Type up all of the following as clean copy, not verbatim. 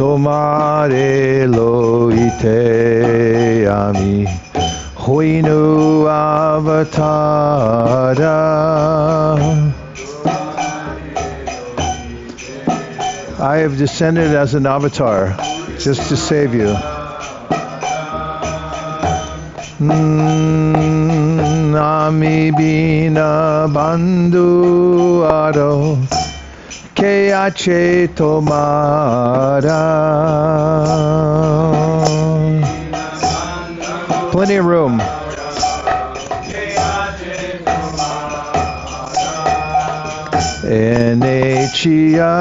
tomare loite ami hoinu avatara. I have descended as an avatar just to save you. Nami bina bandhu aro ke ache tomara. Plenty of room. Enechia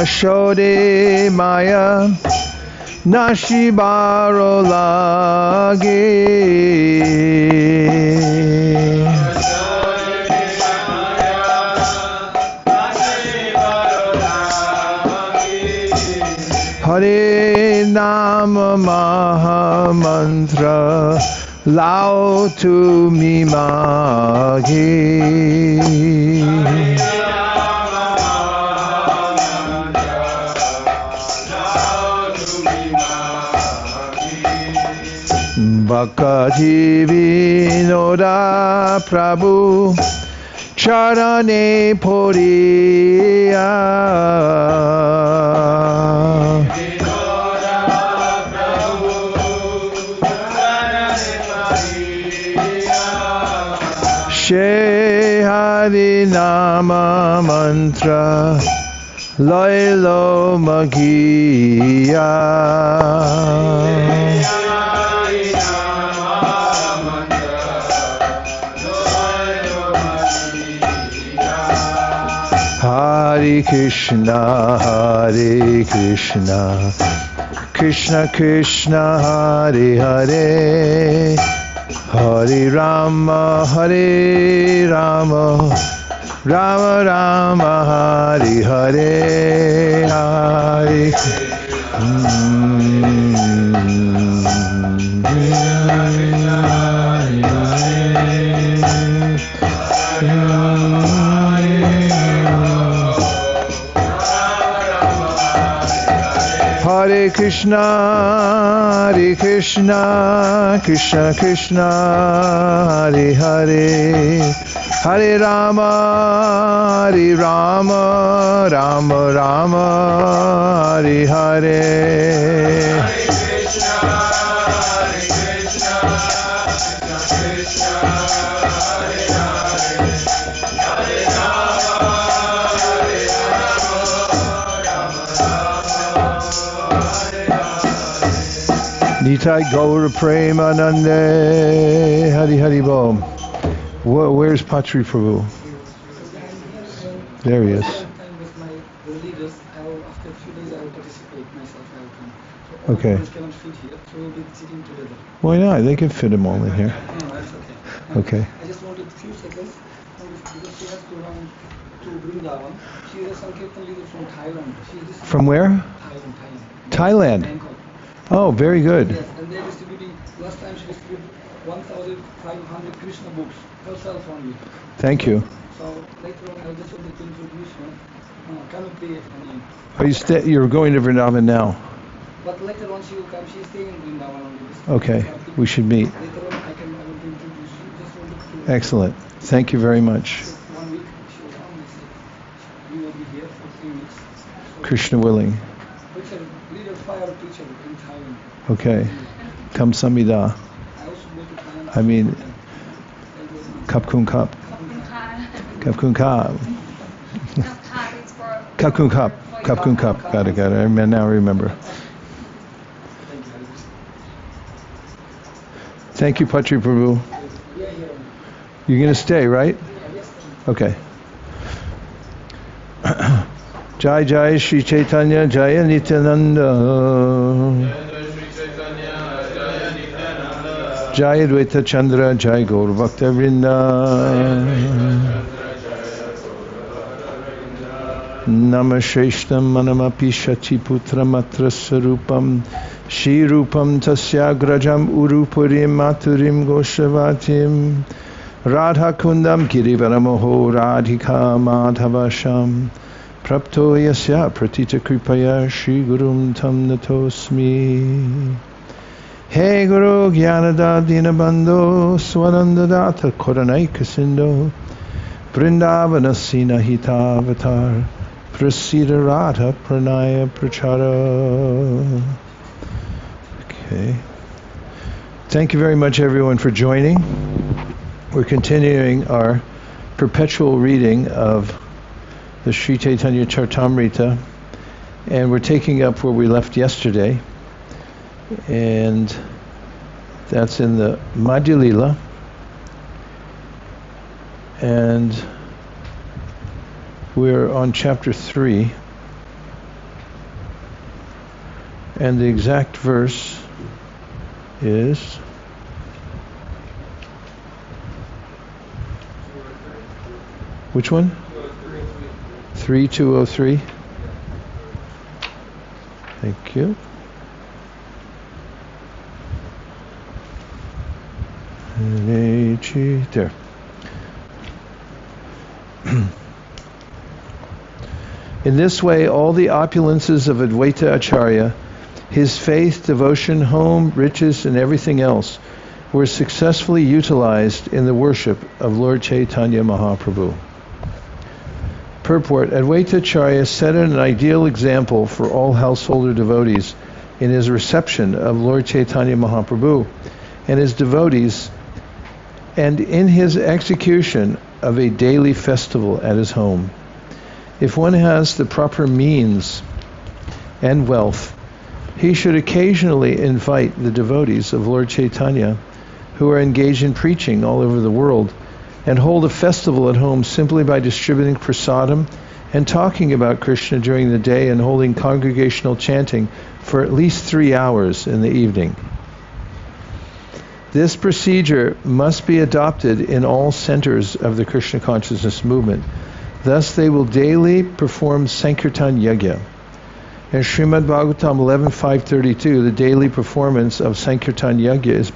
shode maya nashibaro lage. Hare Nama Maha Mantra Lao Tu Mi Magi. Bhakti Vinoda Prabhu Charane Poriya. She Hari Nama Mantra Lailo Magiya. Hare Krishna, Krishna Krishna, Hare Hare, Hare Rama, Hare Rama, Rama Rama, Hare Hare, Hare Hare Krishna, Krishna Krishna, Hare Hare, Hare Rama, Rama Rama, Hare Hare. Nitai Gaura Premanande, Hari Hari Bom. Where's Patri Prabhu? There he is. With my leaders, after a few days I will participate myself. I will come. So Okay. cannot fit here, so we'll be sitting together. Why not? They can fit them all in here. No, that's okay. Okay. I just wanted a few seconds because she has to run to Vrindavan. She is a Sankirtan leader from Thailand. From where? Thailand. Bangkok. Oh, very good. Yes, and they're distributing, last time she distributed 1,500 Krishna books, herself only. Thank you. So later on I just wanted to introduce her. Cannot be You're going to Vrindavan now? But later on she will come, she's staying in Vrindavan only. Okay, we should meet. Later on I will introduce you. Just wanted to... Excellent. Thank you very much. 1 week she will come and say, we will be here for 3 weeks. So Krishna willing. preacher, leader fire preacher in Thailand. Okay. Kam Samida. I also go to Thailand. I mean, Kap Kun Kap. Kap Kun Kap. Kap Kun Kap. Kap Kun Kap. Got it. I now remember. Thank you, Patri Prabhu. You're going to stay, right? Okay. Jai Jai Shri Caitanya Jaya Nityananda Jai Advaita Chandra Jai Gaur Bhakta Vrinda Namashreshtam Manamapi Shachi Putra Matra Sarupam Shri Rupam Tasyagrajam Urupurim Maturim Goshavatim Radha Kundam Girivaramoho Radhika Madhavasham Prapto yasya pratita kripaya Shri Gurum tam natosmi. He Guru Gyanada Dinabandho Swanandadata Koranaika Sindo Vrindavana Sina Hitavatar Prasida Radha Pranaya Prachara. Okay. Thank you very much, everyone, for joining. We're continuing our perpetual reading of the Sri Caitanya Caritamrita, and we're taking up where we left yesterday, and that's in the Madhya Lila, and we're on chapter 3, and the exact verse is which one? 3203. Thank you. There. In this way, all the opulences of Advaita Acharya, his faith, devotion, home, riches, and everything else were successfully utilized in the worship of Lord Chaitanya Mahaprabhu. Purport: Advaita Acharya set an ideal example for all householder devotees in his reception of Lord Chaitanya Mahaprabhu and his devotees, and in his execution of a daily festival at his home. If one has the proper means and wealth, he should occasionally invite the devotees of Lord Chaitanya who are engaged in preaching all over the world and hold a festival at home simply by distributing prasadam and talking about Krishna during the day and holding congregational chanting for at least 3 hours in the evening. This procedure must be adopted in all centers of the Krishna consciousness movement. Thus they will daily perform Sankirtan Yajna. In Srimad Bhagavatam 11.532, the daily performance of Sankirtan Yajna is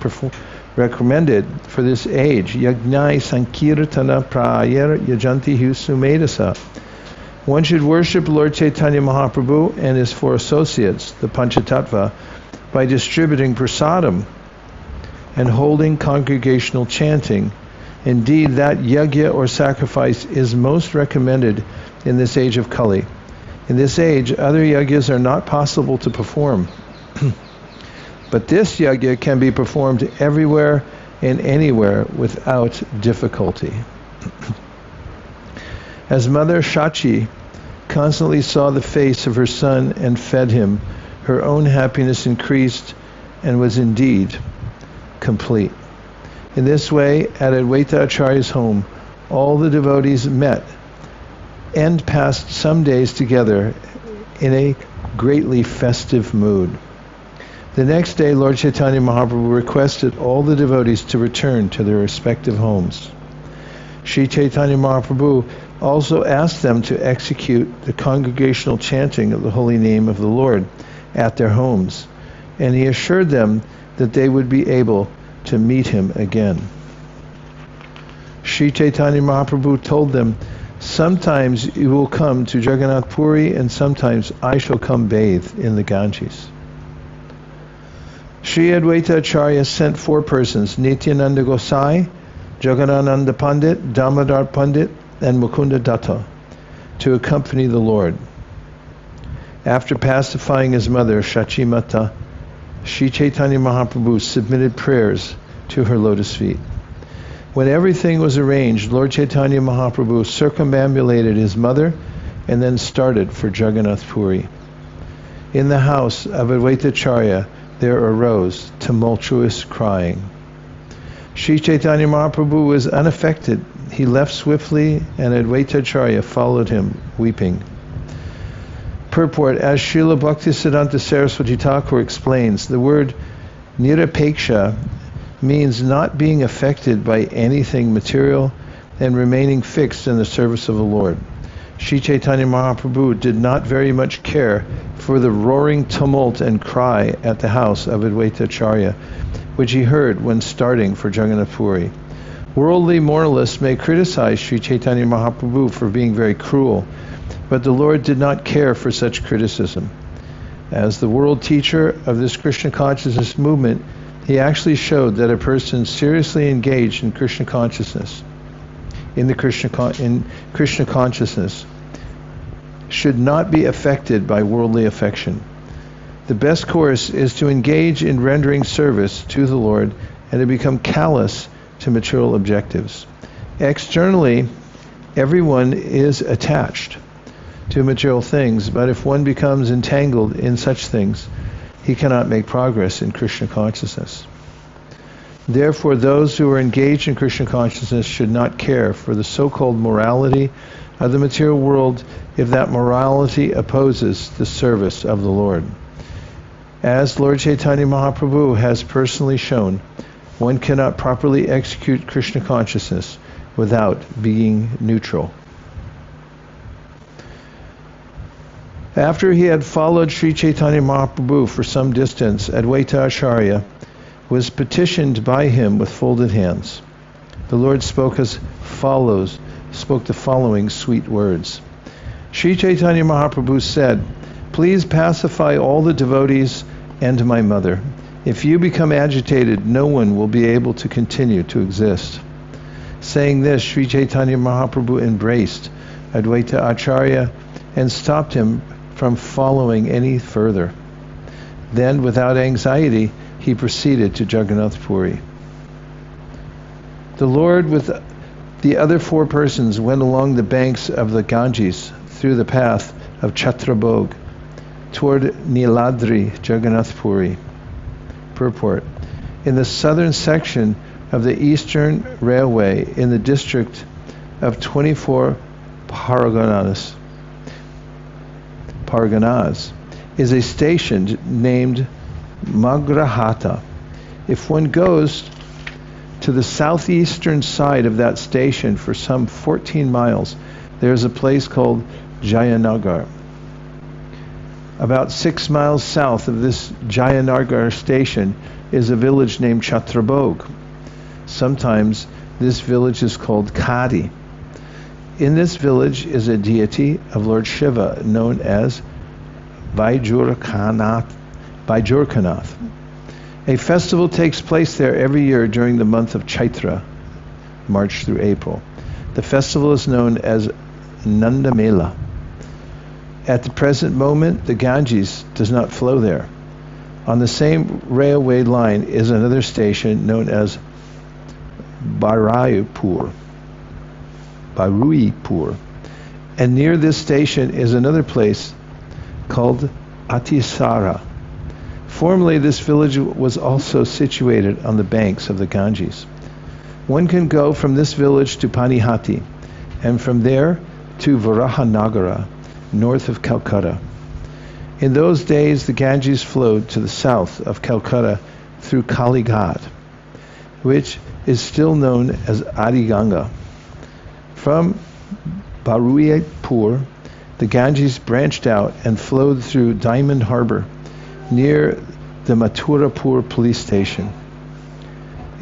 recommended for this age. Yajnai Sankirtana Prayar Yajanti Sumedasa. One should worship Lord Chaitanya Mahaprabhu and his 4 associates, the Panchatattva, by distributing prasadam and holding congregational chanting. Indeed, that yajna or sacrifice is most recommended in this age of Kali. In this age, other yajnas are not possible to perform. But this yajna can be performed everywhere and anywhere without difficulty. As Mother Shachi constantly saw the face of her son and fed him, her own happiness increased and was indeed complete. In this way, at Advaita Acharya's home, all the devotees met and passed some days together in a greatly festive mood. The next day, Lord Chaitanya Mahaprabhu requested all the devotees to return to their respective homes. Sri Chaitanya Mahaprabhu also asked them to execute the congregational chanting of the holy name of the Lord at their homes, and he assured them that they would be able to meet him again. Sri Chaitanya Mahaprabhu told them, sometimes you will come to Jagannath Puri and sometimes I shall come bathe in the Ganges. Sri Advaita Acharya sent 4 persons, Nityananda Gosai, Jagannananda Pandit, Damodar Pandit, and Mukunda Datta, to accompany the Lord. After pacifying his mother, Shachi Mata, Sri Chaitanya Mahaprabhu submitted prayers to her lotus feet. When everything was arranged, Lord Chaitanya Mahaprabhu circumambulated his mother and then started for Jagannath Puri. In the house of Advaita Acharya, there arose tumultuous crying. Sri Chaitanya Mahaprabhu was unaffected. He left swiftly, and Advaita Acharya followed him, weeping. Purport: as Srila Bhaktisiddhanta Saraswati Thakur explains, the word nirapeksha means not being affected by anything material and remaining fixed in the service of the Lord. Sri Chaitanya Mahaprabhu did not very much care for the roaring tumult and cry at the house of Advaita Acharya, which he heard when starting for Jagannath Puri. Worldly moralists may criticize Sri Chaitanya Mahaprabhu for being very cruel, But the Lord did not care for such criticism. As the world teacher of this Krishna consciousness movement, he actually showed that a person seriously engaged in Krishna consciousness, in Krishna consciousness, should not be affected by worldly affection. The best course is to engage in rendering service to the Lord and to become callous to material objectives. Externally, everyone is attached to material things, but if one becomes entangled in such things, he cannot make progress in Krishna consciousness. Therefore, those who are engaged in Krishna consciousness should not care for the so-called morality of the material world if that morality opposes the service of the Lord. As Lord Chaitanya Mahaprabhu has personally shown, one cannot properly execute Krishna consciousness without being neutral. After he had followed Sri Chaitanya Mahaprabhu for some distance, Advaita Acharya was petitioned by him with folded hands. The Lord spoke the following sweet words. Sri Chaitanya Mahaprabhu said, "Please pacify all the devotees and my mother. If you become agitated, no one will be able to continue to exist." Saying this, Sri Chaitanya Mahaprabhu embraced Advaita Acharya and stopped him from following any further. Then, without anxiety, he proceeded to Jagannath Puri. The Lord with the other 4 persons went along the banks of the Ganges through the path of Chhatrabhog toward Niladri, Jagannath Puri. Purport. In the southern section of the Eastern Railway in the district of 24 Parganas is a station named Magrahata. If one goes to the southeastern side of that station for some 14 miles, there is a place called Jayanagar. About 6 miles south of this Jayanagar station is a village named Chhatrabhog. Sometimes this village is called Kadi. In this village is a deity of Lord Shiva known as Vaijurkanath. A festival takes place there every year during the month of Chaitra, March through April. The festival is known as Nanda Mela. At the present moment, the Ganges does not flow there. On the same railway line is another station known as Baruipur. And near this station is another place called Atisara. Formerly, this village was also situated on the banks of the Ganges. One can go from this village to Panihati, and from there to Varahanagara, north of Calcutta. In those days, the Ganges flowed to the south of Calcutta through Kalighat, which is still known as Adi Ganga. From Baruipur, the Ganges branched out and flowed through Diamond Harbor near the Mathurapur police station.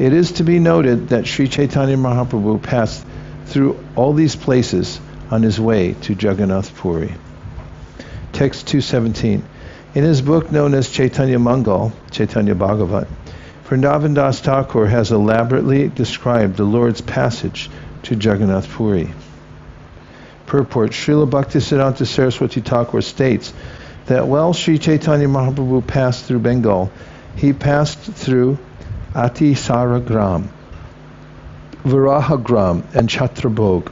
It is to be noted that Sri Chaitanya Mahaprabhu passed through all these places on his way to Jagannath Puri. Text 217. In his book known as Chaitanya Mangal, Chaitanya Bhagavat, Vrindavan Das Thakur has elaborately described the Lord's passage to Jagannath Puri. Purport. Srila Bhaktisiddhanta Saraswati Thakur states that while Sri Chaitanya Mahaprabhu passed through Bengal, he passed through Atisaragram, Varahagram, and Chhatrabhog.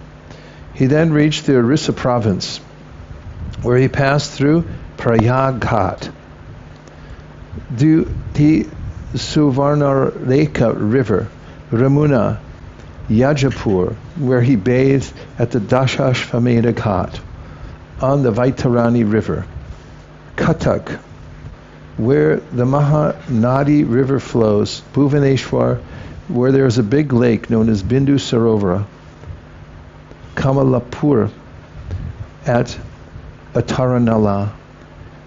He then reached the Orissa province, where he passed through Prayaghat, the Suvarnareka River, Ramuna, Yajapur, where he bathed at the Dashashvamedha Ghat, on the Vaitarani River, Katak, where the Mahanadi River flows, Bhuvaneshwar, where there is a big lake known as Bindu Sarovara, Kamalapur, at Ataranala.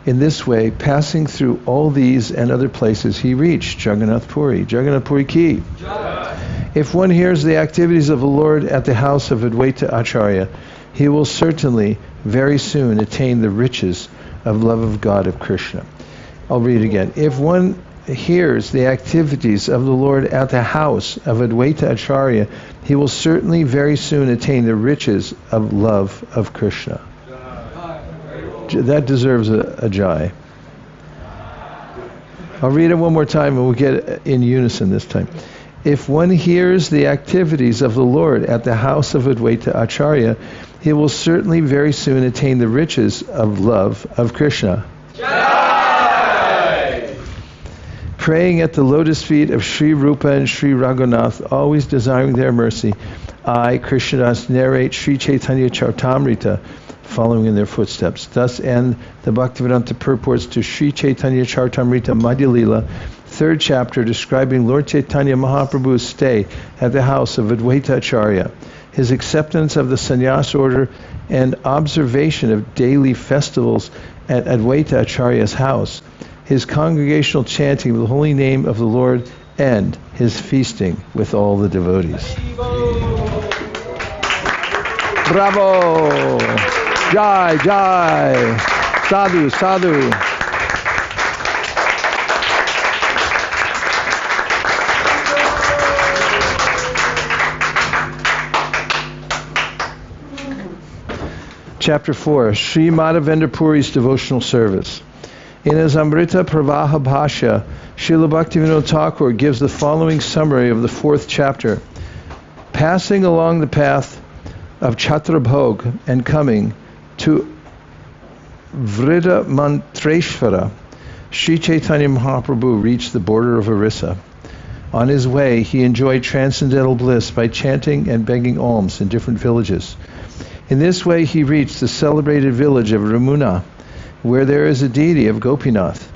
In this way, passing through all these and other places, he reached Jagannath Puri. Jagannath Puri ki. If one hears the activities of the Lord at the house of Advaita Acharya, he will certainly very soon attain the riches of love of God of Krishna. I'll read it again. If one hears the activities of the Lord at the house of Advaita Acharya, he will certainly very soon attain the riches of love of Krishna. That deserves a jai. I'll read it one more time and we'll get it in unison this time. If one hears the activities of the Lord at the house of Advaita Acharya, he will certainly very soon attain the riches of love of Krishna. Jai! Praying at the lotus feet of Sri Rupa and Sri Raghunath, always desiring their mercy, I, Krishnadas, narrate Sri Caitanya Charitamrita, following in their footsteps. Thus end the Bhaktivedanta purports to Sri Caitanya Charitamrita Madhya Lila, 3rd chapter, describing Lord Chaitanya Mahaprabhu's stay at the house of Advaita Acharya, his acceptance of the sannyas order, and observation of daily festivals at Advaita Acharya's house, his congregational chanting of the holy name of the Lord, and his feasting with all the devotees. Bravo! Jai, Jai! Sadhu, Sadhu! Chapter 4, Sri Madhavendra Puri's devotional service. In his Amrita Pravaha Bhashya, Srila Bhaktivinoda Thakur gives the following summary of the 4th chapter. Passing along the path of Chhatrabhog and coming to Vrida Mantreshvara, Sri Chaitanya Mahaprabhu reached the border of Orissa. On his way, he enjoyed transcendental bliss by chanting and begging alms in different villages. In this way, he reached the celebrated village of Ramuna, where there is a deity of Gopinath.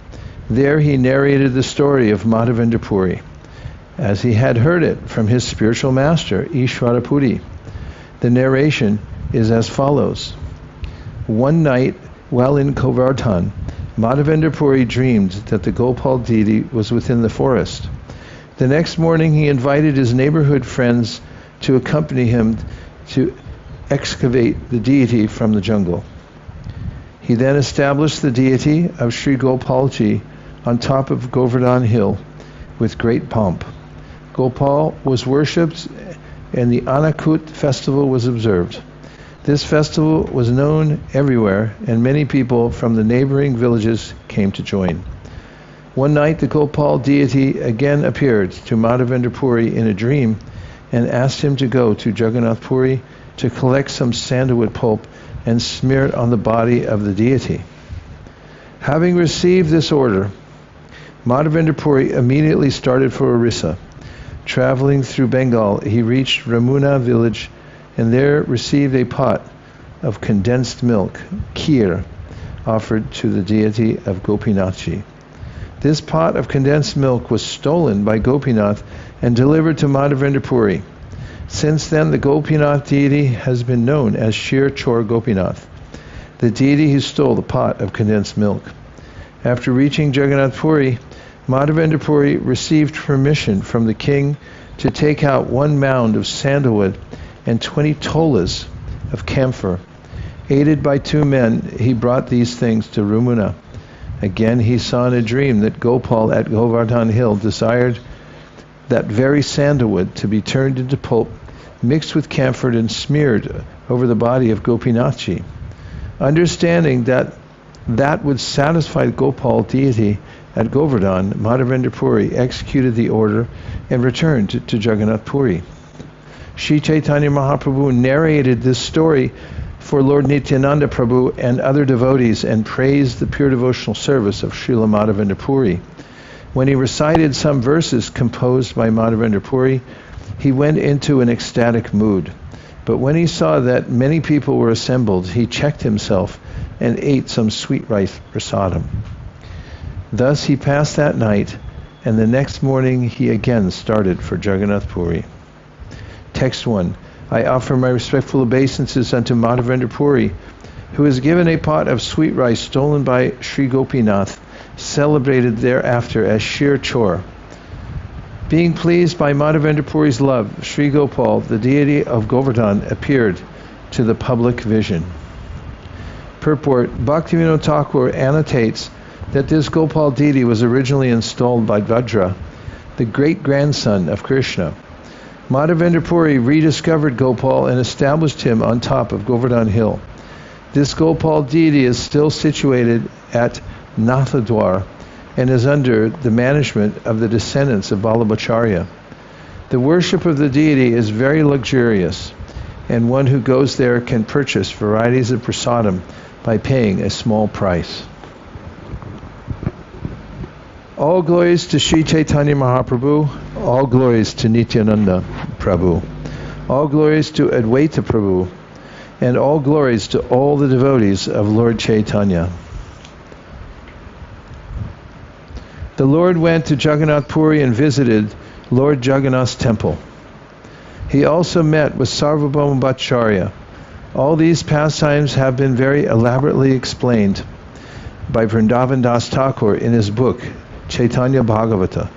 There he narrated the story of Madhavendra Puri, as he had heard it from his spiritual master, Ishvara Puri. The narration is as follows. One night, while in Govardhana, Madhavendra Puri dreamed that the Gopal deity was within the forest. The next morning, he invited his neighborhood friends to accompany him to excavate the deity from the jungle. He then established the deity of Sri Gopalji on top of Govardhana hill with great pomp. Gopal was worshipped and the Anakut festival was observed. This festival was known everywhere and many people from the neighboring villages came to join. One night the Gopal deity again appeared to Madhavendra Puri in a dream and asked him to go to Jagannath Puri to collect some sandalwood pulp and smear it on the body of the deity. Having received this order, Madhavendra Puri immediately started for Orissa. Traveling through Bengal, he reached Ramuna village and there received a pot of condensed milk, kheer, offered to the deity of Gopinathji. This pot of condensed milk was stolen by Gopinath and delivered to Madhavendra Puri. Since then, the Gopinath deity has been known as Shir Chor Gopinath, the deity who stole the pot of condensed milk. After reaching Jagannath Puri, Madhavendra Puri received permission from the king to take out 1 mound of sandalwood and 20 tolas of camphor. Aided by 2 men, he brought these things to Ramuna. Again, he saw in a dream that Gopal at Govardhana hill desired that very sandalwood to be turned into pulp, mixed with camphor and smeared over the body of Gopinathji. Understanding that that would satisfy the Gopal deity at Govardhana, Madhavendra Puri executed the order and returned to Jagannath Puri. Sri Chaitanya Mahaprabhu narrated this story for Lord Nityananda Prabhu and other devotees and praised the pure devotional service of Srila Madhavendra Puri. When he recited some verses composed by Madhavendra Puri, he went into an ecstatic mood. But when he saw that many people were assembled, he checked himself and ate some sweet rice prasadam. Thus he passed that night, and the next morning he again started for Jagannath Puri. Text 1. I offer my respectful obeisances unto Madhavendra Puri, who has given a pot of sweet rice stolen by Sri Gopinath, celebrated thereafter as Shir Chor. Being pleased by Madhavendra Puri's love, Sri Gopal, the deity of Govardhana, appeared to the public vision. Purport: Bhaktivinoda Thakur annotates that this Gopal deity was originally installed by Vajra, the great-grandson of Krishna. Madhavendra Puri rediscovered Gopal and established him on top of Govardhana hill. This Gopal deity is still situated at Nathadwar and is under the management of the descendants of Vallabhacharya. The worship of the deity is very luxurious, and one who goes there can purchase varieties of prasadam by paying a small price. All glories to Sri Chaitanya Mahaprabhu, all glories to Nityananda Prabhu, all glories to Advaita Prabhu, and all glories to all the devotees of Lord Chaitanya. The Lord went to Jagannath Puri and visited Lord Jagannath's temple. He also met with Sarvabhauma Bhattacharya. All these pastimes have been very elaborately explained by Vrindavan Das Thakur in his book, Chaitanya Bhagavata.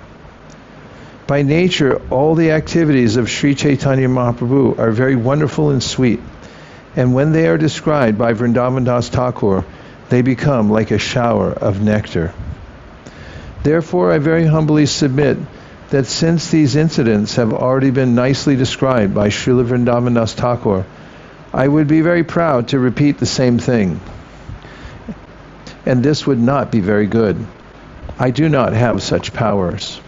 By nature, all the activities of Sri Chaitanya Mahaprabhu are very wonderful and sweet, and when they are described by Vrindavan Das Thakur, they become like a shower of nectar. Therefore, I very humbly submit that since these incidents have already been nicely described by Srila Vrindavan Das Thakur, I would be very proud to repeat the same thing. And this would not be very good. I do not have such powers.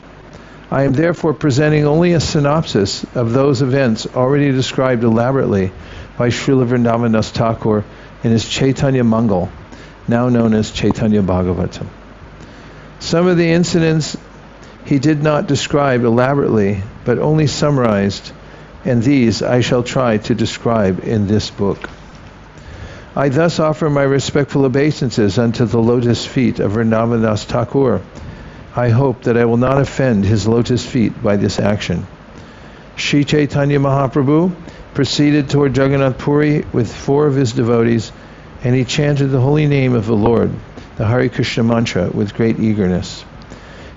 I am therefore presenting only a synopsis of those events already described elaborately by Srila Vrindavan Das Thakur in his Chaitanya Mangal, now known as Chaitanya Bhagavatam. Some of the incidents he did not describe elaborately, but only summarized, and these I shall try to describe in this book. I thus offer my respectful obeisances unto the lotus feet of Vrindavan Das Thakur. I hope that I will not offend his lotus feet by this action. Sri Chaitanya Mahaprabhu proceeded toward Jagannath Puri with 4 of his devotees, and he chanted the holy name of the Lord, the Hare Krishna mantra, with great eagerness.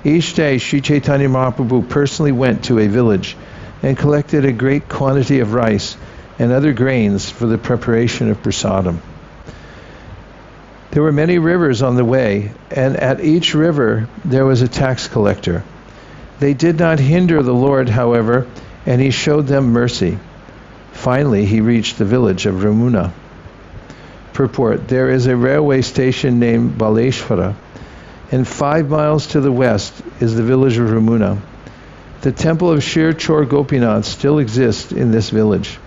Each day, Sri Chaitanya Mahaprabhu personally went to a village and collected a great quantity of rice and other grains for the preparation of prasadam. There were many rivers on the way, and at each river there was a tax collector. They did not hinder the Lord, however, and he showed them mercy. Finally, he reached the village of Ramuna. Purport: there is a railway station named Baleshwara, and 5 miles to the west is the village of Ramuna. The temple of Shir Chor Gopinath still exists in this village,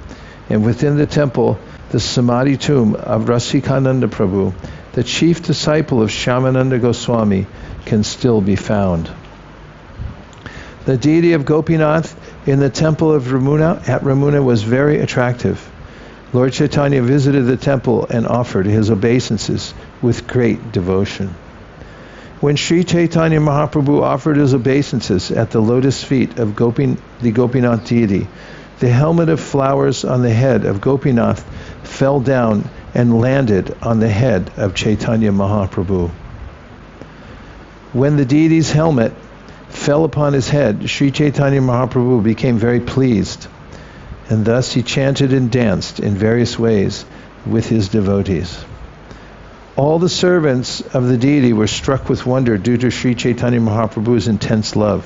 and within the temple, the Samadhi tomb of Rasikananda Prabhu, the chief disciple of Shyamananda Goswami, can still be found. The deity of Gopinath in the temple of Ramuna was very attractive. Lord Chaitanya visited the temple and offered his obeisances with great devotion. When Sri Chaitanya Mahaprabhu offered his obeisances at the lotus feet of the Gopinath deity, the helmet of flowers on the head of Gopinath fell down and landed on the head of Chaitanya Mahaprabhu. When the deity's helmet fell upon his head, Sri Chaitanya Mahaprabhu became very pleased, and thus he chanted and danced in various ways with his devotees. All the servants of the deity were struck with wonder due to Sri Chaitanya Mahaprabhu's intense love,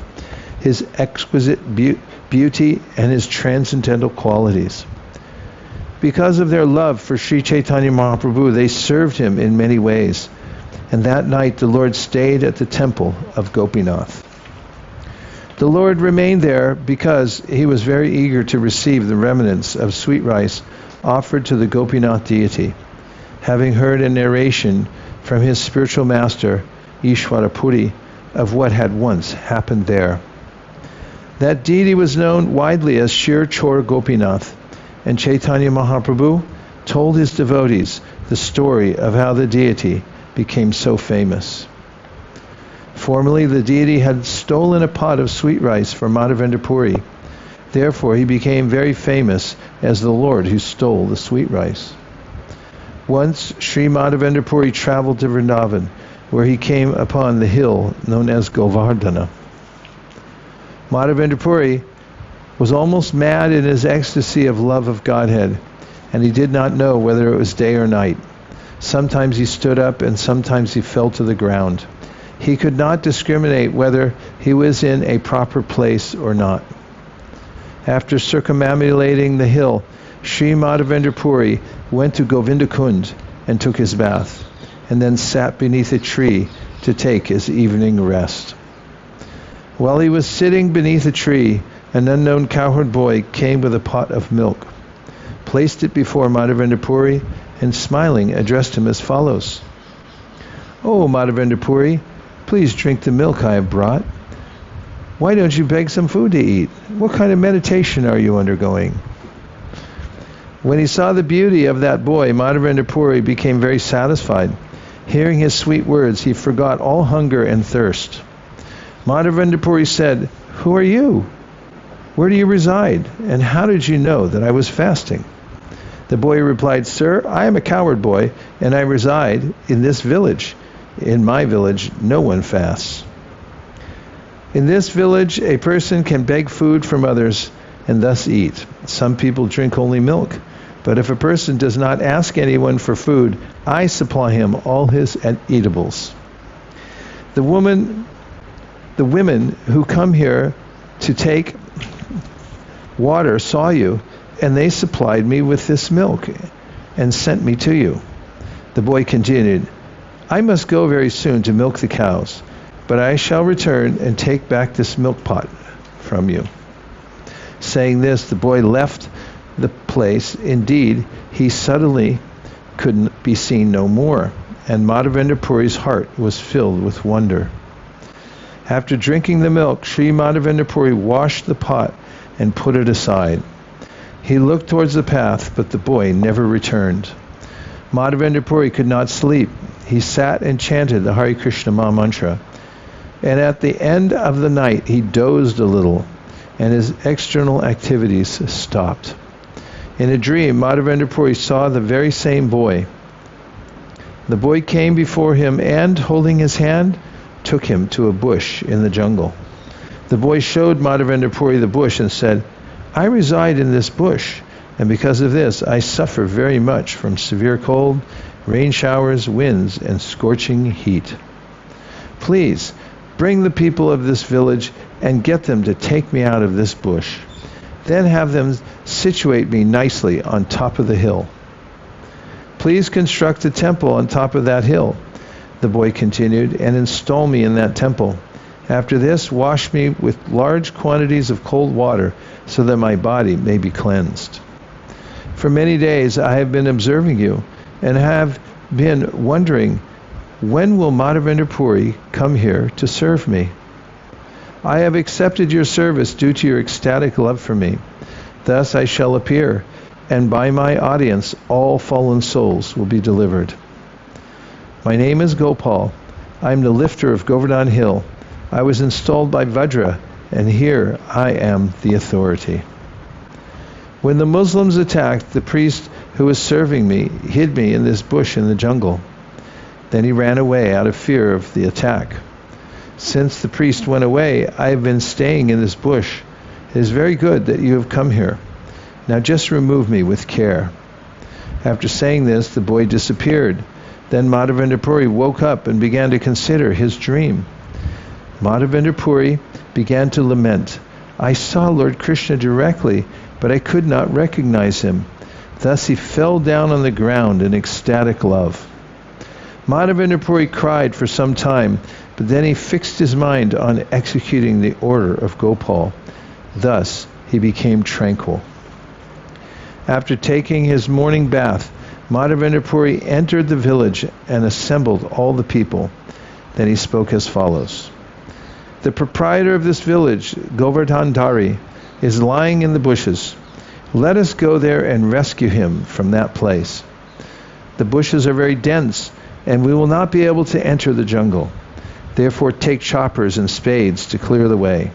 his exquisite beauty, and his transcendental qualities. Because of their love for Sri Chaitanya Mahaprabhu, they served him in many ways, and that night the Lord stayed at the temple of Gopinath. The Lord remained there because he was very eager to receive the remnants of sweet rice offered to the Gopinath deity, having heard a narration from his spiritual master, Ishvara Puri, of what had once happened there. That deity was known widely as Shir Chor Gopinath, and Chaitanya Mahaprabhu told his devotees the story of how the deity became so famous. Formerly, the deity had stolen a pot of sweet rice from Madhavendra Puri. Therefore, he became very famous as the Lord who stole the sweet rice. Once, Sri Madhavendra Puri traveled to Vrindavan, where he came upon the hill known as Govardhana. Madhavendra Puri was almost mad in his ecstasy of love of Godhead, and he did not know whether it was day or night. Sometimes he stood up and sometimes he fell to the ground. He could not discriminate whether he was in a proper place or not. After circumambulating the hill, Sri Madhavendra Puri went to Govindakund and took his bath, and then sat beneath a tree to take his evening rest. While he was sitting beneath a tree, an unknown cowherd boy came with a pot of milk, placed it before Madhavendra Puri, and smiling addressed him as follows. "Oh, Madhavendra Puri, please drink the milk I have brought. Why don't you beg some food to eat? What kind of meditation are you undergoing?" When he saw the beauty of that boy, Madhavendra Puri became very satisfied. Hearing his sweet words, he forgot all hunger and thirst. Madhavendra Puri said, "Who are you? Where do you reside? And how did you know that I was fasting?" The boy replied, "Sir, I am a cowherd boy, and I reside in this village. In my village, no one fasts. In this village, a person can beg food from others and thus eat. Some people drink only milk. But if a person does not ask anyone for food, I supply him all his eatables. The women who come here to take water saw you, and they supplied me with this milk and sent me to you." The boy continued, "I must go very soon to milk the cows, but I shall return and take back this milk pot from you." Saying this, the boy left the place. Indeed, he suddenly could be seen no more, and Madhavendra Puri's heart was filled with wonder. After drinking the milk, Sri Madhavendra Puri washed the pot and put it aside. He looked towards the path, but the boy never returned. Madhavendra Puri could not sleep. He sat and chanted the Hare Krishna Maha Mantra. And at the end of the night, he dozed a little, and his external activities stopped. In a dream, Madhavendra Puri saw the very same boy. The boy came before him and, holding his hand, took him to a bush in the jungle. The boy showed Madhavendra Puri the bush and said, "I reside in this bush, and because of this I suffer very much from severe cold, rain showers, winds, and scorching heat. Please, bring the people of this village and get them to take me out of this bush. Then have them situate me nicely on top of the hill. Please construct a temple on top of that hill," the boy continued, "and install me in that temple. After this, wash me with large quantities of cold water so that my body may be cleansed. For many days I have been observing you and have been wondering, when will Madhavendra Puri come here to serve me? I have accepted your service due to your ecstatic love for me. Thus I shall appear, and by my audience all fallen souls will be delivered. My name is Gopal. I am the lifter of Govardhana Hill. I was installed by Vajra, and here I am the authority. When the Muslims attacked, the priest who was serving me hid me in this bush in the jungle. Then he ran away out of fear of the attack. Since the priest went away, I have been staying in this bush. It is very good that you have come here. Now just remove me with care." After saying this, the boy disappeared. Then Madhavendra Puri woke up and began to consider his dream. Madhavendra Puri began to lament. "I saw Lord Krishna directly, but I could not recognize him." Thus he fell down on the ground in ecstatic love. Madhavendra Puri cried for some time, but then he fixed his mind on executing the order of Gopal. Thus he became tranquil. After taking his morning bath, Madhavendra Puri entered the village and assembled all the people. Then he spoke as follows. "The proprietor of this village, Govardhana, is lying in the bushes. Let us go there and rescue him from that place. The bushes are very dense, and we will not be able to enter the jungle. Therefore take choppers and spades to clear the way."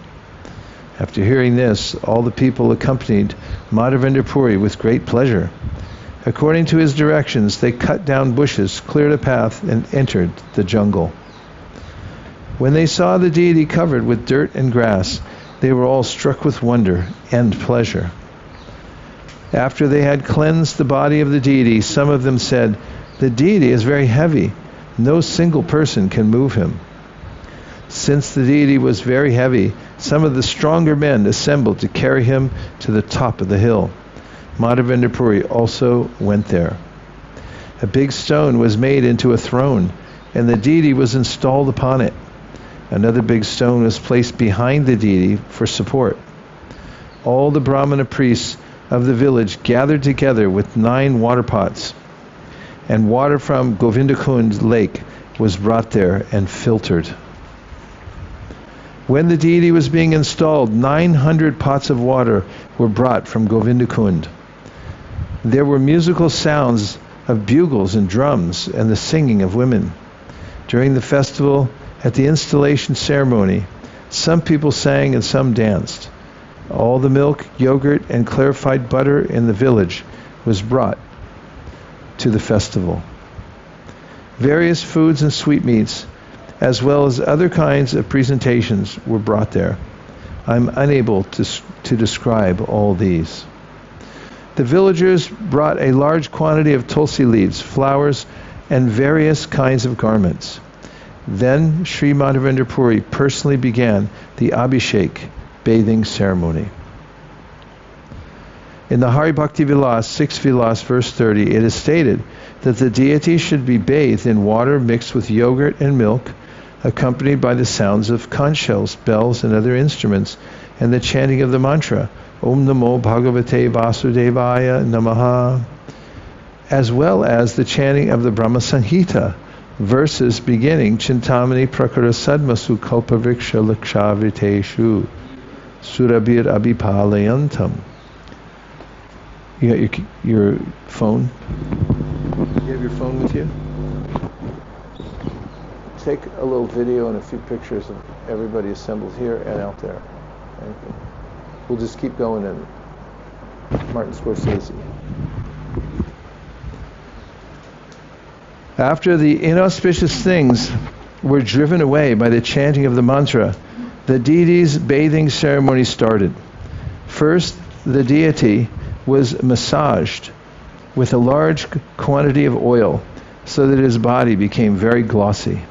After hearing this, all the people accompanied Madhavendra Puri with great pleasure. According to his directions, they cut down bushes, cleared a path, and entered the jungle. When they saw the deity covered with dirt and grass, they were all struck with wonder and pleasure. After they had cleansed the body of the deity, some of them said, The deity is very heavy. No single person can move him. Since the deity was very heavy, some of the stronger men assembled to carry him to the top of the hill. Madhavendra Puri also went there. A big stone was made into a throne, and the deity was installed upon it. Another big stone was placed behind the deity for support. All the Brahmana priests of the village gathered together with 9 water pots, and water from Govindakund lake was brought there and filtered. When the deity was being installed, 900 pots of water were brought from Govindakund. There were musical sounds of bugles and drums and the singing of women. During the festival, at the installation ceremony, some people sang and some danced. All the milk, yogurt, and clarified butter in the village was brought to the festival. Various foods and sweetmeats, as well as other kinds of presentations, were brought there. I'm unable to describe all these. The villagers brought a large quantity of tulsi leaves, flowers, and various kinds of garments. Then Sri Madhavendra Puri personally began the Abhishek bathing ceremony. In the Hari Bhakti Vilas, 6th Vilas, verse 30, it is stated that the deity should be bathed in water mixed with yogurt and milk, accompanied by the sounds of conch shells, bells, and other instruments, and the chanting of the mantra, Om Namo Bhagavate Vasudevaya Namaha, as well as the chanting of the Brahma Sanghita, verses beginning Chintamani Prakara Sadmasu Kalpavriksha Lakshavriteshu Surabir Abhipalayantam. You got your phone? You have your phone with you? Take a little video and a few pictures of everybody assembled here and out there. Thank you. We'll just keep going in Martin Scorsese. After the inauspicious things were driven away by the chanting of the mantra, the deity's bathing ceremony started. First, the deity was massaged with a large quantity of oil so that his body became very glossy.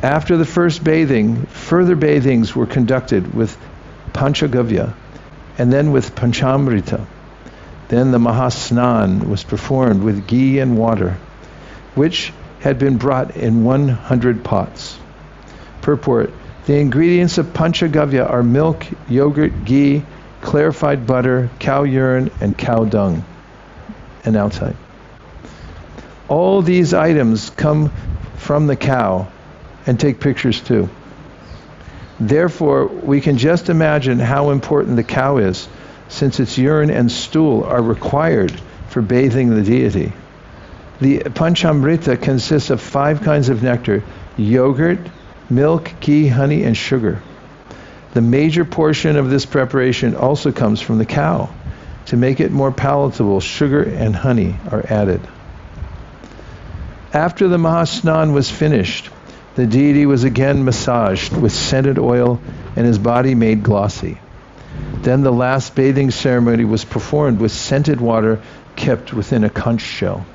After the first bathing, further bathings were conducted with Panchagavya and then with Panchamrita. Then the Mahasnan was performed with ghee and water, which had been brought in 100 pots. Purport: the ingredients of Panchagavya are milk, yogurt, ghee, clarified butter, cow urine, and cow dung. And outside. All these items come from the cow, and take pictures too. Therefore, we can just imagine how important the cow is, since its urine and stool are required for bathing the deity. The Panchamrita consists of 5 kinds of nectar: yogurt, milk, ghee, honey, and sugar. The major portion of this preparation also comes from the cow. To make it more palatable, sugar and honey are added. After the Mahasnan was finished, the deity was again massaged with scented oil and his body made glossy. Then the last bathing ceremony was performed with scented water kept within a conch shell.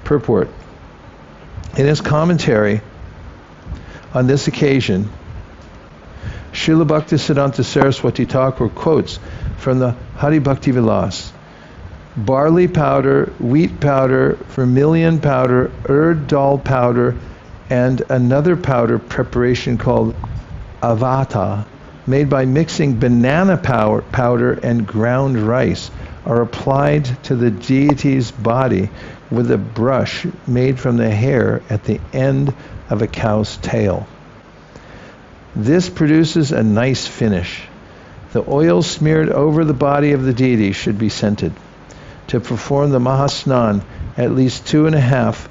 Purport: in his commentary on this occasion, Srila Bhaktisiddhanta Saraswati Thakur quotes from the Hari Bhakti Vilas: barley powder, wheat powder, vermilion powder, urd dal powder, and another powder preparation called avata, made by mixing banana powder and ground rice, are applied to the deity's body with a brush made from the hair at the end of a cow's tail. This produces a nice finish. The oil smeared over the body of the deity should be scented. To perform the Mahasnan, at least 2.5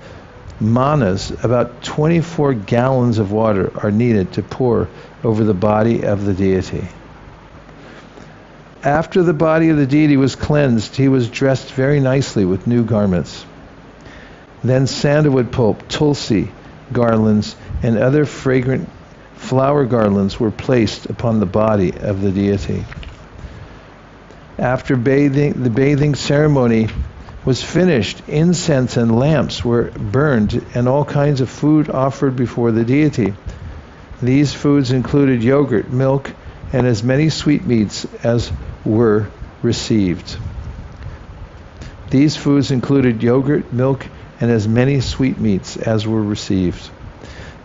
manas, about 24 gallons of water, are needed to pour over the body of the deity. After the body of the deity was cleansed, he was dressed very nicely with new garments. Then sandalwood pulp, tulsi garlands, and other fragrant flower garlands were placed upon the body of the deity. After the bathing ceremony was finished, incense and lamps were burned, and all kinds of food offered before the deity. These foods included yogurt, milk, and as many sweetmeats as were received. These foods included yogurt, milk, and as many sweetmeats as were received.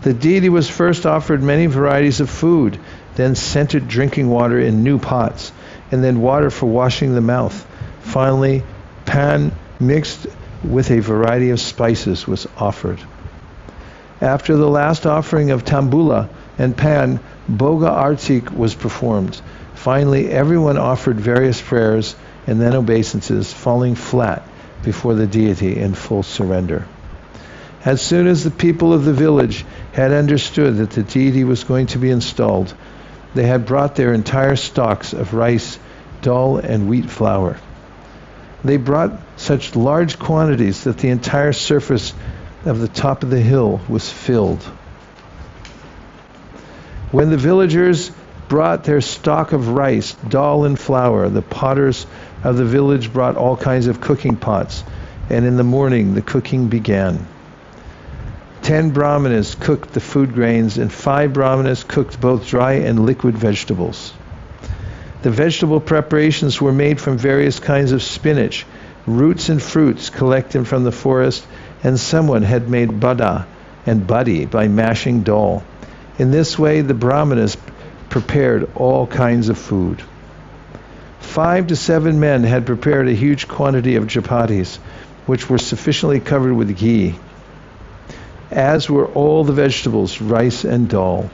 The deity was first offered many varieties of food, then scented drinking water in new pots, and then water for washing the mouth. Finally, pan mixed with a variety of spices was offered. After the last offering of tambula and pan, Bhoga Artik was performed. Finally, everyone offered various prayers and then obeisances, falling flat before the deity in full surrender. As soon as the people of the village had understood that the deity was going to be installed, they had brought their entire stocks of rice, dal, and wheat flour. They brought such large quantities that the entire surface of the top of the hill was filled. When the villagers brought their stock of rice, dal, and flour, the potters of the village brought all kinds of cooking pots, and in the morning the cooking began. 10 brahmanas cooked the food grains, and 5 brahmanas cooked both dry and liquid vegetables. The vegetable preparations were made from various kinds of spinach, roots and fruits collected from the forest, and someone had made bada and buddy by mashing dal. In this way, the brahmanas prepared all kinds of food. 5 to 7 men had prepared a huge quantity of chapatis, which were sufficiently covered with ghee, as were all the vegetables, rice and dal.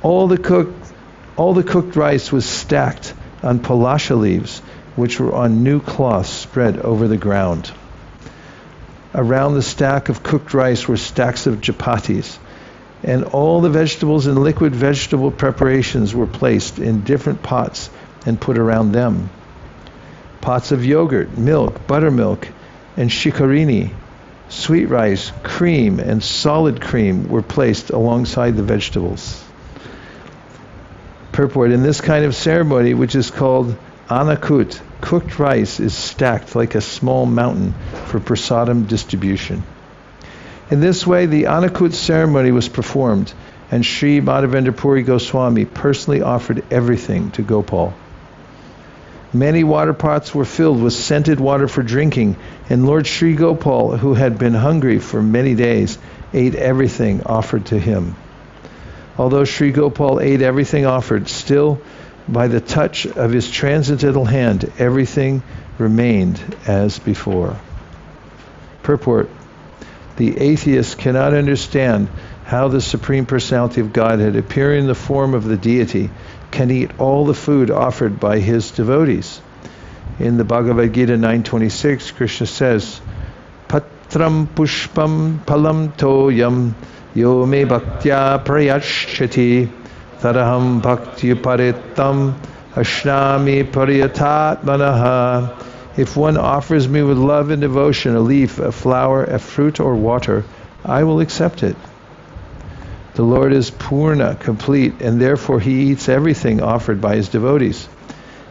All the cooked rice was stacked on palasha leaves, which were on new cloths spread over the ground. Around the stack of cooked rice were stacks of chapatis, and all the vegetables and liquid vegetable preparations were placed in different pots and put around them. Pots of yogurt, milk, buttermilk, and shikarini, sweet rice, cream, and solid cream were placed alongside the vegetables. Purport: in this kind of ceremony, which is called anakut, cooked rice is stacked like a small mountain for prasadam distribution. In this way, the anakut ceremony was performed, and Sri Madhavendra Puri Goswami personally offered everything to Gopal. Many water pots were filled with scented water for drinking, and Lord Sri Gopal, who had been hungry for many days, ate everything offered to him. Although Sri Gopal ate everything offered, still, by the touch of his transcendental hand, everything remained as before. Purport: the atheist cannot understand how the Supreme Personality of Godhead, appearing in the form of the deity, can eat all the food offered by his devotees. In the Bhagavad Gita 9:26, Krishna says, Patram pushpam palam toyam yo me bhaktya prayashchati taraham bhakti paritam ashnami pariyatatmanaha. If one offers me with love and devotion a leaf, a flower, a fruit, or water, I will accept it. The Lord is Purna, complete, and therefore he eats everything offered by his devotees.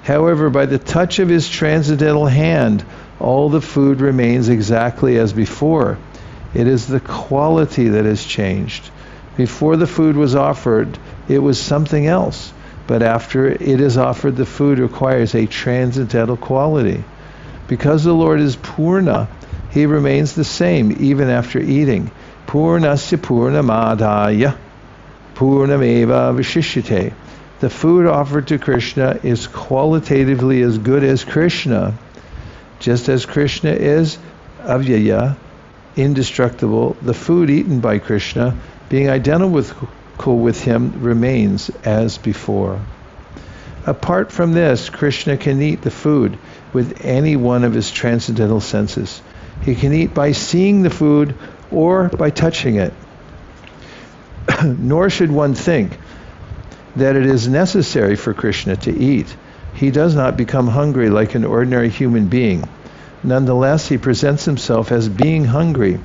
However, by the touch of his transcendental hand, all the food remains exactly as before. It is the quality that has changed. Before the food was offered, it was something else. But after it is offered, the food requires a transcendental quality. Because the Lord is Purna, he remains the same even after eating. Purnasya Purnamadaya Purnameva Vishishyate. The food offered to Krishna is qualitatively as good as Krishna. Just as Krishna is avyaya, indestructible, the food eaten by Krishna, being identical with him, remains as before. Apart from this, Krishna can eat the food with any one of his transcendental senses. He can eat by seeing the food or by touching it. Nor should one think that it is necessary for Krishna to eat. He does not become hungry like an ordinary human being. Nonetheless, he presents himself as being hungry,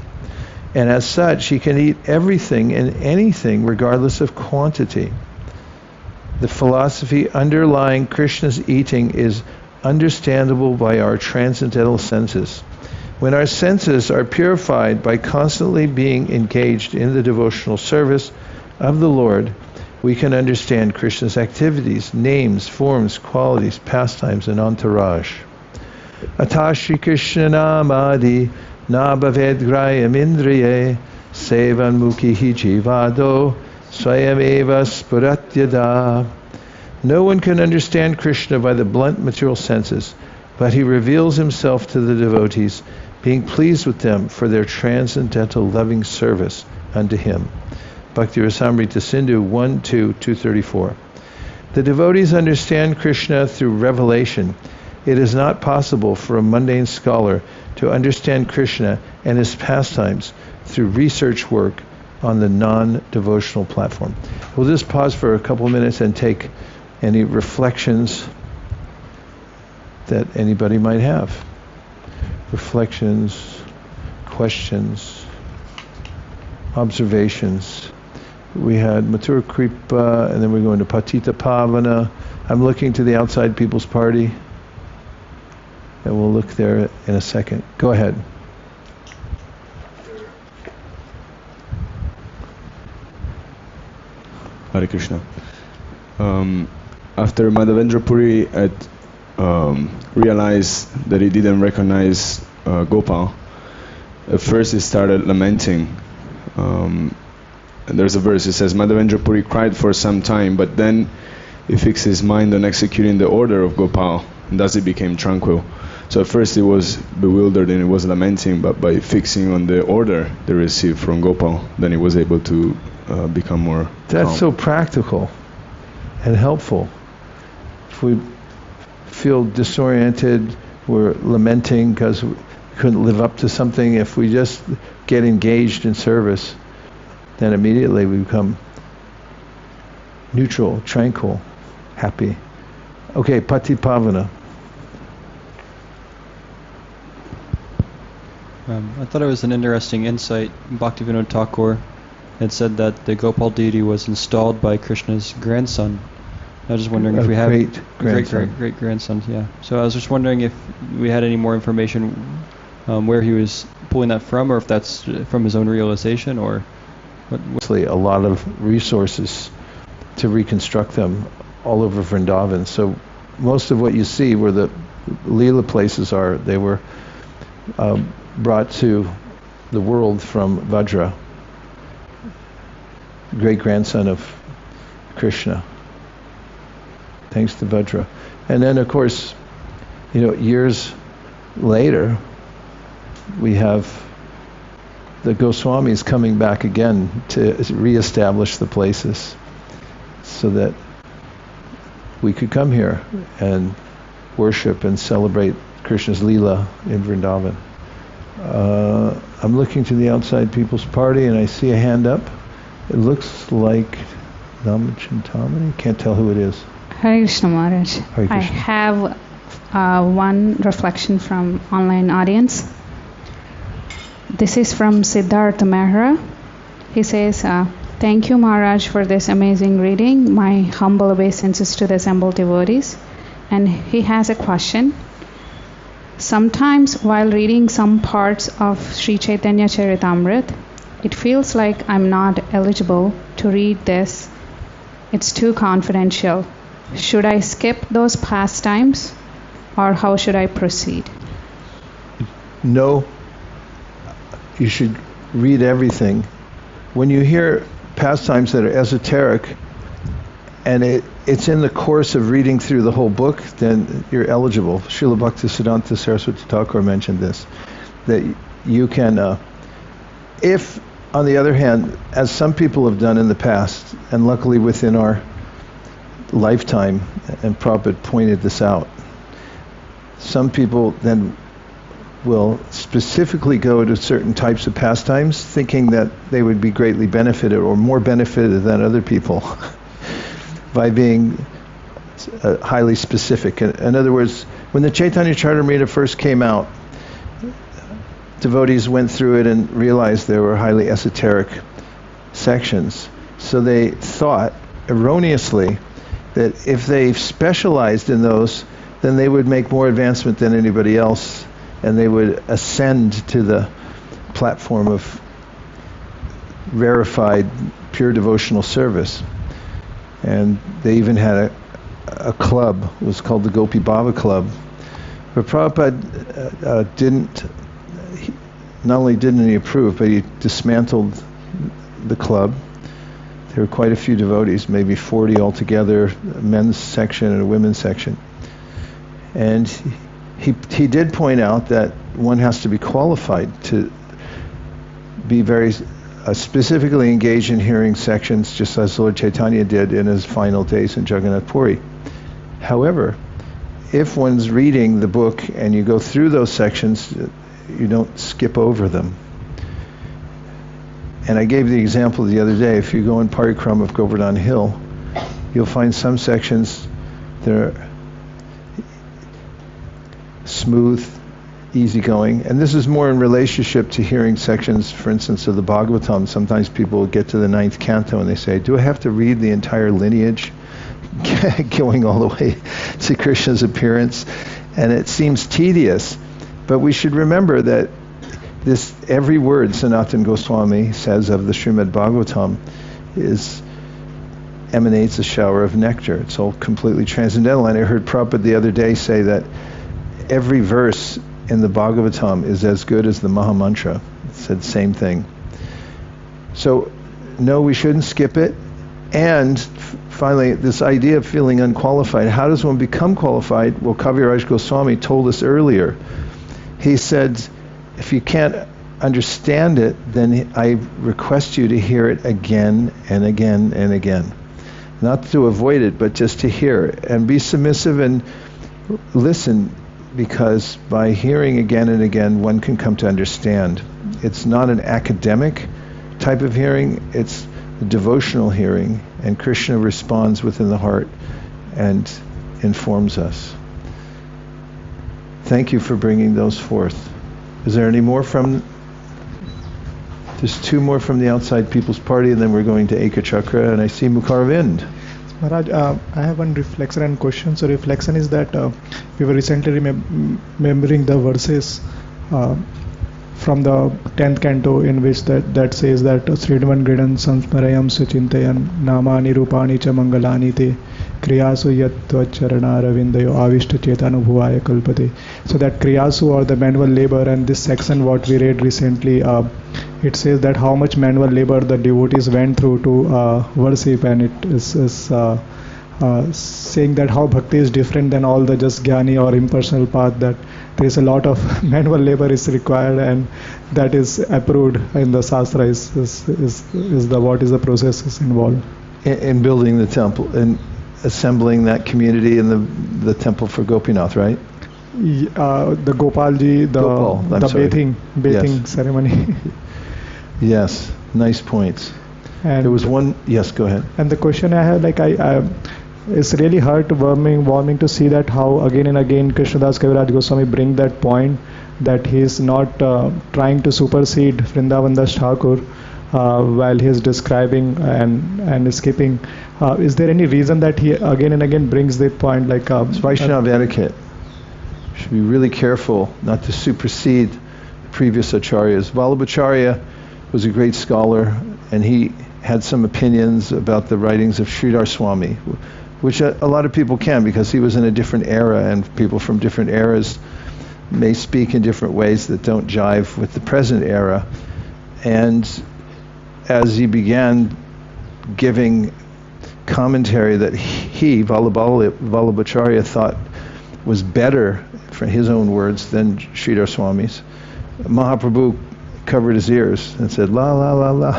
and as such, he can eat everything and anything regardless of quantity. The philosophy underlying Krishna's eating is understandable by our transcendental senses. When our senses are purified by constantly being engaged in the devotional service of the Lord, we can understand Krishna's activities, names, forms, qualities, pastimes, and entourage. Ata Shri Krishna Namadi Na Bhaved Grayam Indriye Sevan Mukhi Jivado Swayam Eva Spuratyada. No one can understand Krishna by the blunt material senses, but he reveals himself to the devotees, being pleased with them for their transcendental loving service unto him. Bhakti Rasamrita Sindhu 1-2-234. The devotees understand Krishna through revelation. It is not possible for a mundane scholar to understand Krishna and his pastimes through research work on the non-devotional platform. We'll just pause for a couple minutes and take any reflections that anybody might have. Reflections, questions, observations. We had Mathura Kripa, and then we're going to Patita Pavana. I'm looking to the outside people's party, and we'll look there in a second. Go ahead. Hare Krishna. After Madhavendra Puri had realized that he didn't recognize Gopal, at first he started lamenting. And there's a verse, it says, Madhavendra Puri cried for some time, but then he fixed his mind on executing the order of Gopal, and thus he became tranquil. So at first he was bewildered and he was lamenting, but by fixing on the order they received from Gopal, then he was able to become more That's calm. so practical and helpful. If we feel disoriented, we're lamenting because we couldn't live up to something, if we just get engaged in service, then immediately we become neutral, tranquil, happy. Okay, Pati Pavana. I thought it was an interesting insight. Bhaktivinoda Thakur had said that the Gopal deity was installed by Krishna's grandson. I was just wondering if we have great grandson. Yeah. So I was just wondering if we had any more information where he was pulling that from, or if that's from his own realization, or what. A lot of resources to reconstruct them all over Vrindavan. So most of what you see where the Lila places are, they were brought to the world from Vajra, great-grandson of Krishna, thanks to Vajra. And then, of course, years later, we have the Goswamis coming back again to reestablish the places so that we could come here and worship and celebrate Krishna's Lila in Vrindavan. I'm looking to the outside people's party and I see a hand up. It looks like Namachintamani. Can't tell who it is. Hare Krishna Maharaj. Hare Krishna. I have one reflection from online audience. This is from Siddhartha Mehra. He says, thank you Maharaj for this amazing reading. My humble obeisances to the assembled devotees. And he has a question. Sometimes while reading some parts of Sri Caitanya Charitamrita, it feels like I'm not eligible to read this. It's too confidential. Should I skip those pastimes, or how should I proceed? No, you should read everything. When you hear pastimes that are esoteric, and it's in the course of reading through the whole book, then you're eligible. Srila Bhaktisiddhanta Saraswati Thakur mentioned this, that you can, if, on the other hand, as some people have done in the past, and luckily within our lifetime, and Prabhupada pointed this out, some people then will specifically go to certain types of pastimes thinking that they would be greatly benefited or more benefited than other people by being highly specific. In other words, when the Caitanya Charitamrita first came out, devotees went through it and realized there were highly esoteric sections. So they thought erroneously that if they specialized in those, then they would make more advancement than anybody else, and they would ascend to the platform of rarefied, pure devotional service. And they even had a club, it was called the Gopi Baba Club. But Prabhupada not only didn't he approve, but he dismantled the club. There were quite a few devotees, maybe 40 altogether, a men's section and a women's section. And he did point out that one has to be qualified to be very specifically engaged in hearing sections, just as Lord Caitanya did in his final days in Jagannath Puri. However, if one's reading the book and you go through those sections, you don't skip over them. And I gave the example the other day, if you go in Parikram of Govardhana Hill, you'll find some sections that are smooth, easygoing, and this is more in relationship to hearing sections, for instance, of the Bhagavatam. Sometimes people get to the 9th canto and they say, do I have to read the entire lineage going all the way to Krishna's appearance? And it seems tedious, but we should remember that this every word Sanatana Goswami says of the Srimad Bhagavatam emanates a shower of nectar. It's all completely transcendental. And I heard Prabhupada the other day say that every verse in the Bhagavatam is as good as the Maha Mantra. It said the same thing. So, no, we shouldn't skip it. And finally, this idea of feeling unqualified. How does one become qualified? Well, Kaviraj Goswami told us earlier. He said, if you can't understand it, then I request you to hear it again and again and again. Not to avoid it, but just to hear it. And be submissive and listen, because by hearing again and again, one can come to understand. It's not an academic type of hearing, it's a devotional hearing, and Krishna responds within the heart and informs us. Thank you for bringing those forth. Is there any more from... There's 2 more from the outside People's Party, and then we're going to Eka Chakra, and I see Mukharvind. Maharaj, I have one reflection and question. So reflection is that we were recently remembering the verses from the 10th canto in which that says that Sridman Gridan Samsmarayam Suchintayan Namani Rupani Cha Mangalani Te Kriyasu Yatva Charana Ravindayo Avishta Chetanu Bhuvaya Kalpate. So that Kriyasu or the manual labor, and this section what we read recently, it says that how much manual labor the devotees went through to worship, and it is saying that how bhakti is different than all the just jnani or impersonal path, that there is a lot of manual labor is required, and that is approved in the Shastra is the what is the process is involved. In building the temple and assembling that community in the temple for Gopinath, right? The Gopalji, the bathing yes. ceremony. Yes, nice points. And there was one. Yes, go ahead. And the question I have, it's really warming to see that how again and again Krishnadas Kaviraj Goswami bring that point that he is not trying to supersede Vrindavan Das Thakur while he is describing and skipping. Is there any reason that he again and again brings that point? It's Vaishnava etiquette. Should be really careful not to supersede the previous acharyas. Vallabhacharya was a great scholar, and he had some opinions about the writings of Sridhar Swami, which a lot of people can, because he was in a different era, and people from different eras may speak in different ways that don't jive with the present era. And as he began giving commentary that he, Vallabhacharya, thought was better, for his own words, than Sridhar Swami's, Mahaprabhu covered his ears and said, la, la, la, la.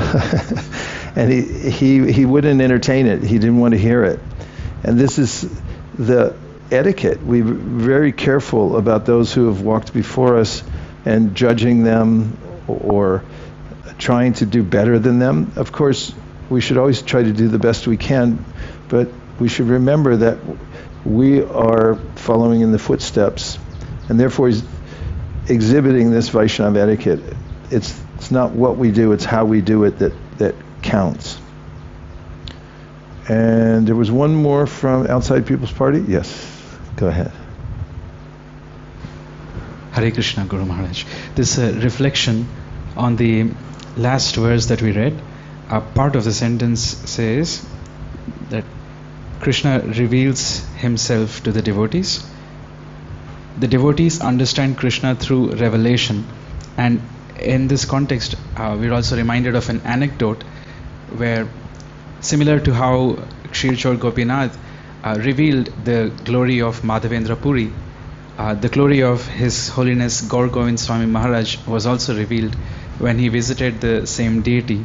And he wouldn't entertain it. He didn't want to hear it. And this is the etiquette. We're very careful about those who have walked before us and judging them or trying to do better than them. Of course, we should always try to do the best we can, but we should remember that we are following in the footsteps, and therefore he's exhibiting this Vaishnava etiquette. It's not what we do, it's how we do it that counts. And there was one more from outside People's Party. Yes, go ahead. Hare Krishna, Guru Maharaj. This reflection on the last verse that we read, part of the sentence says that Krishna reveals himself to the devotees. The devotees understand Krishna through revelation, and in this context we're also reminded of an anecdote where, similar to how Kshirchor Gopinath revealed the glory of Madhavendra Puri, the glory of His Holiness Gaur Govind Swami Maharaj was also revealed when he visited the same deity.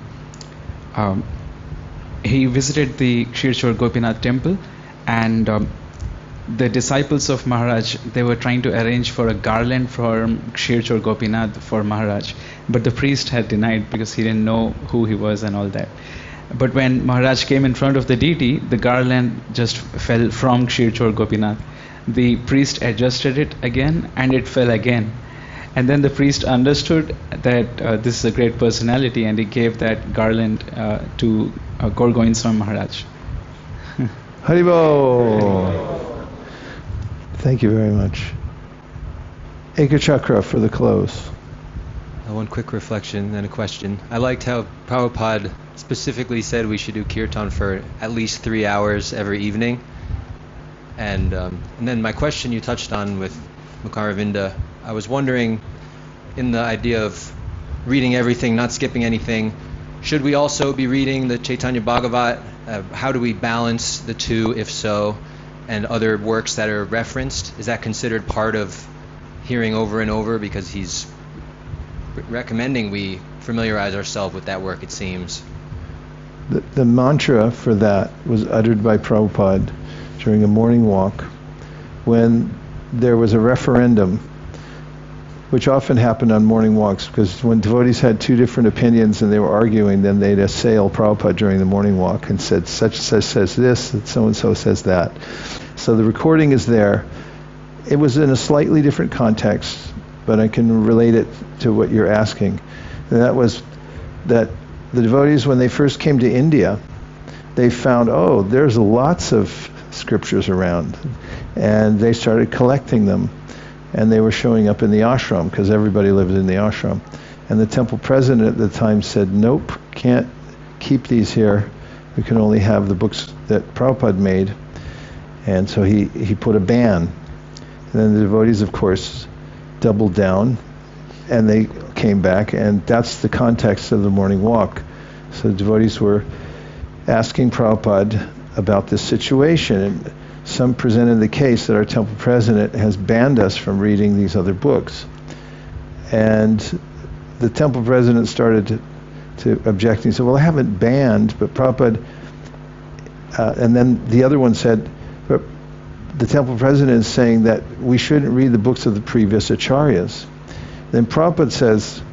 He visited the Kshirchor Gopinath temple, and the disciples of Maharaj, they were trying to arrange for a garland for Kshirchor Gopinath for Maharaj, but the priest had denied because he didn't know who he was and all that. But when Maharaj came in front of the deity, the garland just fell from Kshirchor Gopinath. The priest adjusted it again and it fell again. And then the priest understood that this is a great personality, and he gave that garland to Gaur Govind Swami Maharaj. Haribo! Thank you very much. Ekachakra for the close. One quick reflection and a question. I liked how Prabhupada specifically said we should do kirtan for at least 3 hours every evening. And then my question you touched on with Mukaravinda, I was wondering, in the idea of reading everything, not skipping anything, should we also be reading the Chaitanya Bhagavat? How do we balance the two, if so, and other works that are referenced? Is that considered part of hearing over and over, because he's recommending we familiarize ourselves with that work, it seems? The mantra for that was uttered by Prabhupada during a morning walk when there was a referendum, which often happened on morning walks, because when devotees had two different opinions and they were arguing, then they'd assail Prabhupada during the morning walk and said, such says this, and so-and-so says that. So the recording is there. It was in a slightly different context, but I can relate it to what you're asking. And that was that the devotees, when they first came to India, they found, there's lots of scriptures around. And they started collecting them. And they were showing up in the ashram, because everybody lived in the ashram. And the temple president at the time said, nope, can't keep these here. We can only have the books that Prabhupada made. And so he put a ban. And then the devotees, of course, doubled down, and they came back, and that's the context of the morning walk. So the devotees were asking Prabhupada about this situation, and some presented the case that our temple president has banned us from reading these other books. And the temple president started to object. He said, well, I haven't banned, but Prabhupada... and then the other one said, but the temple president is saying that we shouldn't read the books of the previous acharyas. Then Prabhupada says,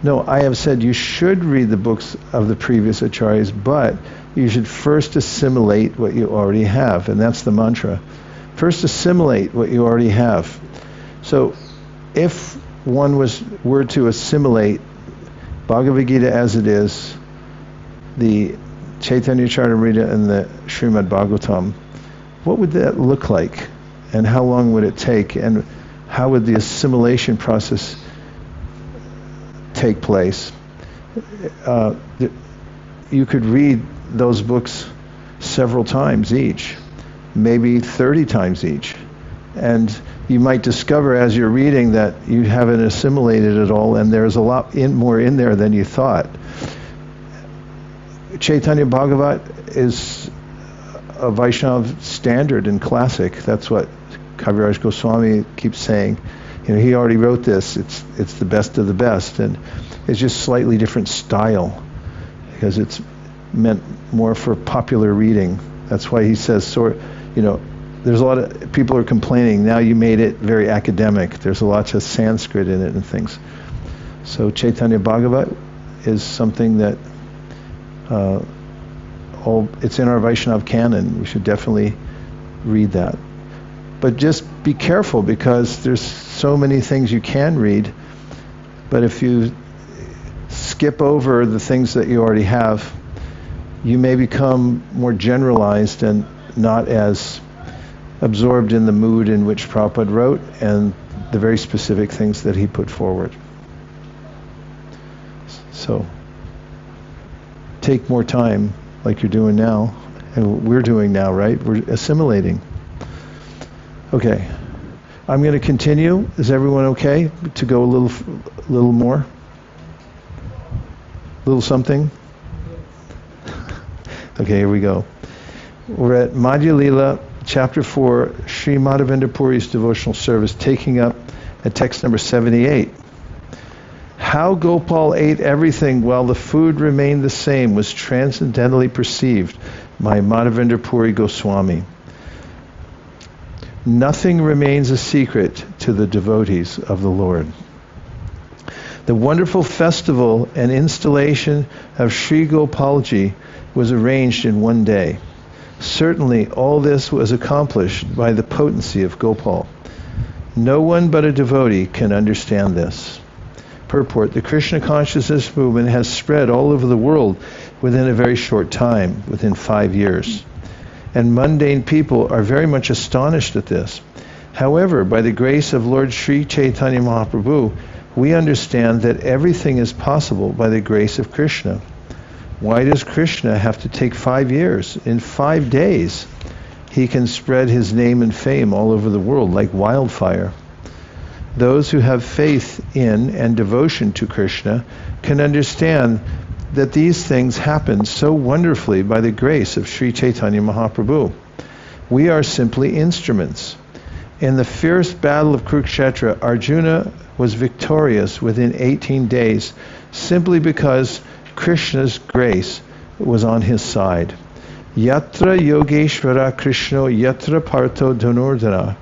no, I have said you should read the books of the previous acharyas, but you should first assimilate what you already have. And that's the mantra. First assimilate what you already have. So if one were to assimilate Bhagavad Gita as it is, the Caitanya Charitamrita and the Srimad Bhagavatam, what would that look like? And how long would it take? And how would the assimilation process take place? You could read those books several times each, maybe 30 times each. And you might discover as you're reading that you haven't assimilated it all, and there's a lot more in there than you thought. Chaitanya Bhagavat is a Vaishnava standard and classic. That's what Kaviraj Goswami keeps saying. He already wrote this. It's the best of the best, and it's just slightly different style because it's meant more for popular reading. That's why he says, there's a lot of people are complaining, now you made it very academic. There's a lot of Sanskrit in it and things. So Chaitanya Bhagavat is something that it's in our Vaishnava canon. We should definitely read that. But just be careful, because there's so many things you can read, but if you skip over the things that you already have, you may become more generalized and not as absorbed in the mood in which Prabhupada wrote, and the very specific things that he put forward. So take more time, like you're doing now, and we're doing now, right? We're assimilating. Okay, I'm going to continue. Is everyone okay to go a little more? Little something? Okay, here we go. We're at Madhya Lila, chapter 4, Sri Madhavendra Puri's devotional service, taking up at text number 78. How Gopal ate everything while the food remained the same was transcendently perceived by Madhavendra Puri Goswami. Nothing remains a secret to the devotees of the Lord. The wonderful festival and installation of Sri Gopalji was arranged in one day. Certainly all this was accomplished by the potency of Gopal. No one but a devotee can understand this. Purport: the Krishna consciousness movement has spread all over the world within a very short time, within 5 years. And mundane people are very much astonished at this. However, by the grace of Lord Sri Chaitanya Mahaprabhu, we understand that everything is possible by the grace of Krishna. Why does Krishna have to take 5 years? In 5 days, he can spread his name and fame all over the world like wildfire. Those who have faith in and devotion to Krishna can understand that these things happen so wonderfully by the grace of Sri Chaitanya Mahaprabhu. We are simply instruments. In the fierce battle of Kurukshetra, Arjuna was victorious within 18 days simply because Krishna's grace was on his side. Yatra Yogeshvara Krishno Yatra Partho Dhanurdhana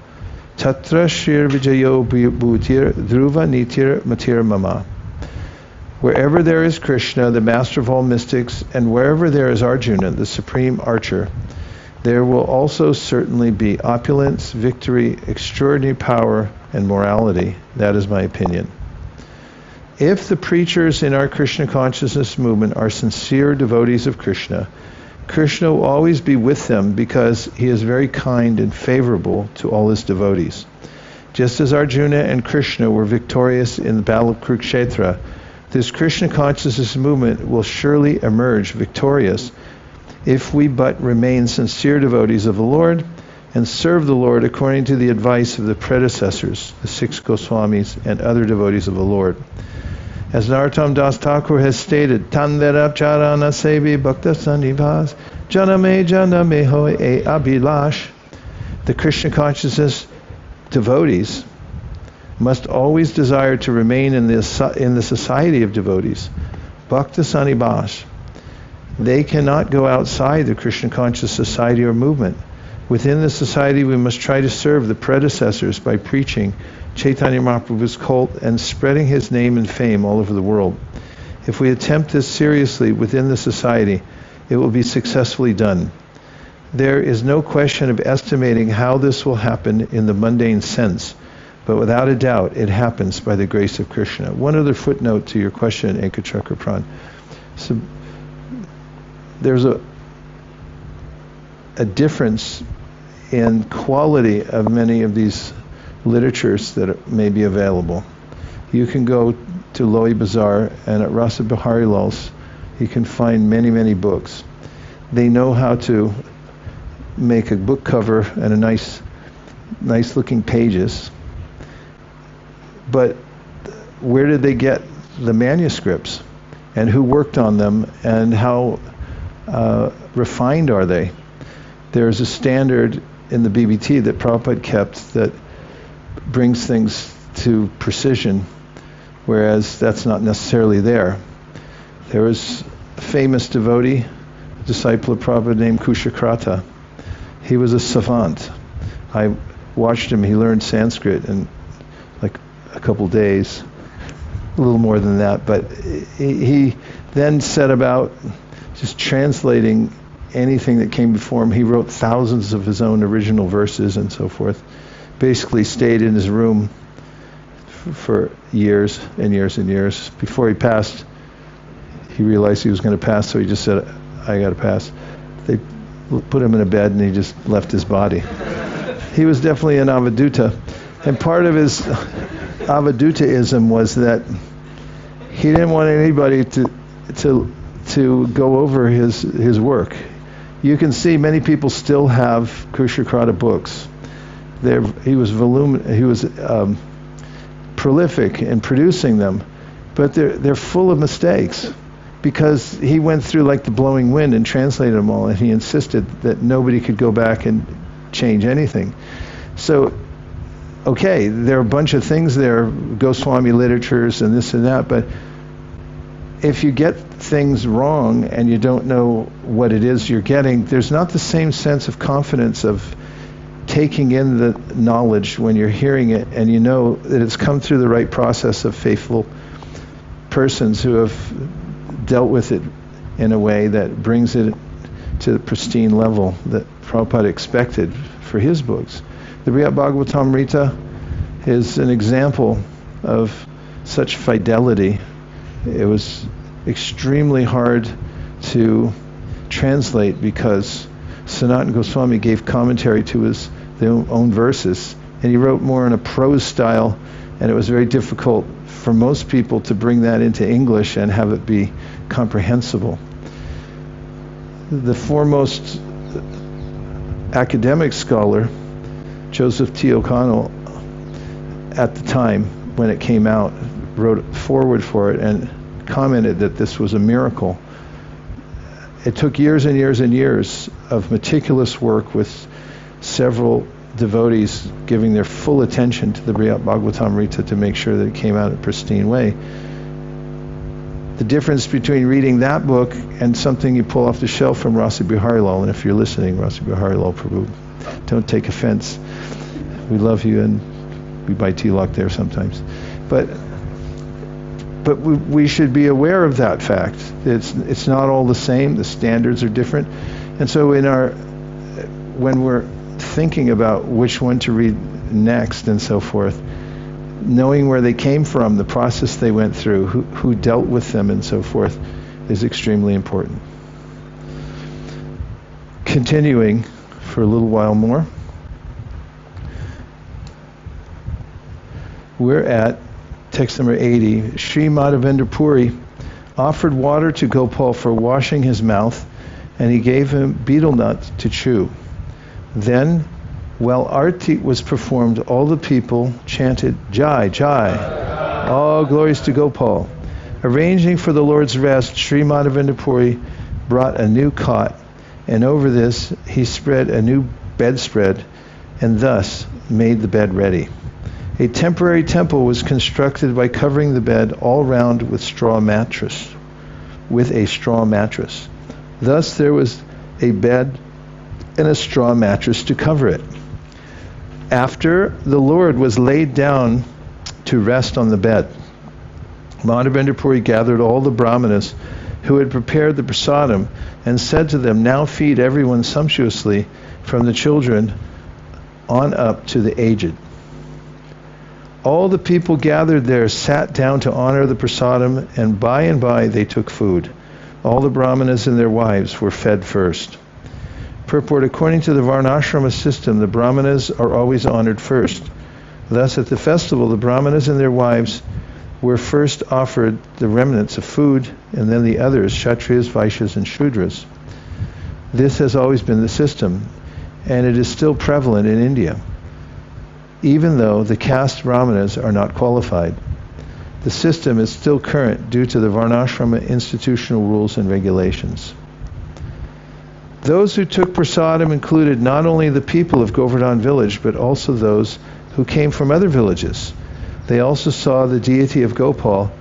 Tatra Shir Vijayo Bhutir Dhruva Nitir Matir Mama. Wherever there is Krishna, the master of all mystics, and wherever there is Arjuna, the supreme archer, there will also certainly be opulence, victory, extraordinary power, and morality. That is my opinion. If the preachers in our Krishna consciousness movement are sincere devotees of Krishna, Krishna will always be with them because he is very kind and favorable to all his devotees. Just as Arjuna and Krishna were victorious in the battle of Kurukshetra, this Krishna consciousness movement will surely emerge victorious if we but remain sincere devotees of the Lord and serve the Lord according to the advice of the predecessors, the 6 Goswamis and other devotees of the Lord. As Narottam Das Thakur has stated, Tanderab Charana Sevi Bhakta Sanivas Janame Janame Hoy E Abhilash. The Krishna consciousness devotees must always desire to remain in the society of devotees. Bhakta Sanivas. They cannot go outside the Krishna conscious society or movement. Within the society we must try to serve the predecessors by preaching Chaitanya Mahaprabhu's cult and spreading his name and fame all over the world. If we attempt this seriously within the society, it will be successfully done. There is no question of estimating how this will happen in the mundane sense, but without a doubt it happens by the grace of Krishna. One other footnote to your question, Ekachakra. So there's a difference in quality of many of these literatures that may be available. You can go to Loi Bazaar, and at Rasa Bihari Lal's you can find many, many books. They know how to make a book cover and a nice looking pages. But where did they get the manuscripts? And who worked on them? And how refined are they? There's a standard in the BBT that Prabhupada kept that brings things to precision, whereas that's not necessarily there. There was a famous devotee, disciple of Prabhupada named Kushakrata. He was a savant. I watched him. He learned Sanskrit in like a couple days, a little more than that, but he then set about just translating anything that came before him. He wrote thousands of his own original verses and so forth. Basically stayed in his room for years and years and years. Before he passed, he realized he was going to pass, so he just said, I got to pass. They put him in a bed and he just left his body. He was definitely an avadhuta, And part of his avadutaism was that he didn't want anybody to go over his work. You can see many people still have Kshakrata books. He was prolific in producing them, but they're full of mistakes because he went through like the blowing wind and translated them all, and he insisted that nobody could go back and change anything. So, okay, there are a bunch of things there, Goswami literatures and this and that, but if you get things wrong and you don't know what it is you're getting, there's not the same sense of confidence of taking in the knowledge when you're hearing it, and you know that it's come through the right process of faithful persons who have dealt with it in a way that brings it to the pristine level that Prabhupada expected for his books. The Caitanya is an example of such fidelity. It was extremely hard to translate because Sanatana Goswami gave commentary to his own verses, and he wrote more in a prose style, and it was very difficult for most people to bring that into English and have it be comprehensible. The foremost academic scholar, Joseph T. O'Connell, at the time when it came out, wrote a foreword for it and commented that this was a miracle. It took years and years and years of meticulous work with several devotees giving their full attention to the Bhagavatamrita to make sure that it came out in a pristine way. The difference between reading that book and something you pull off the shelf from Rasi Biharilal, and if you're listening, Rasi Biharilal Prabhu, don't take offense. We love you and we buy tilak there sometimes. But we should be aware of that fact. It's not all the same. The standards are different. And so when we're thinking about which one to read next and so forth, knowing where they came from, the process they went through, who dealt with them and so forth, is extremely important. Continuing for a little while more, we're at text number 80. Sri Madhavendra Puri offered water to Gopal for washing his mouth, and he gave him betel nut to chew. Then, while Arti was performed, all the people chanted, Jai, Jai, all glories to Gopal. Arranging for the Lord's rest, Sri Madhavendra Puri brought a new cot, and over this he spread a new bedspread, and thus made the bed ready. A temporary temple was constructed by covering the bed all round with a straw mattress. Thus there was a bed and a straw mattress to cover it. After the Lord was laid down to rest on the bed, Madhavendra Puri gathered all the brahmanas who had prepared the prasadam and said to them, now feed everyone sumptuously, from the children on up to the aged. All the people gathered there sat down to honor the prasadam, and by they took food. All the brahmanas and their wives were fed first. Purport: according to the Varnashrama system, the brahmanas are always honored first. Thus, at the festival, the brahmanas and their wives were first offered the remnants of food, and then the others, Kshatriyas, Vaishyas, and Shudras. This has always been the system, and it is still prevalent in India, even though the caste brahmanas are not qualified. The system is still current due to the Varnashrama institutional rules and regulations. Those who took prasadam included not only the people of Govardhana village, but also those who came from other villages. They also saw the deity of Gopal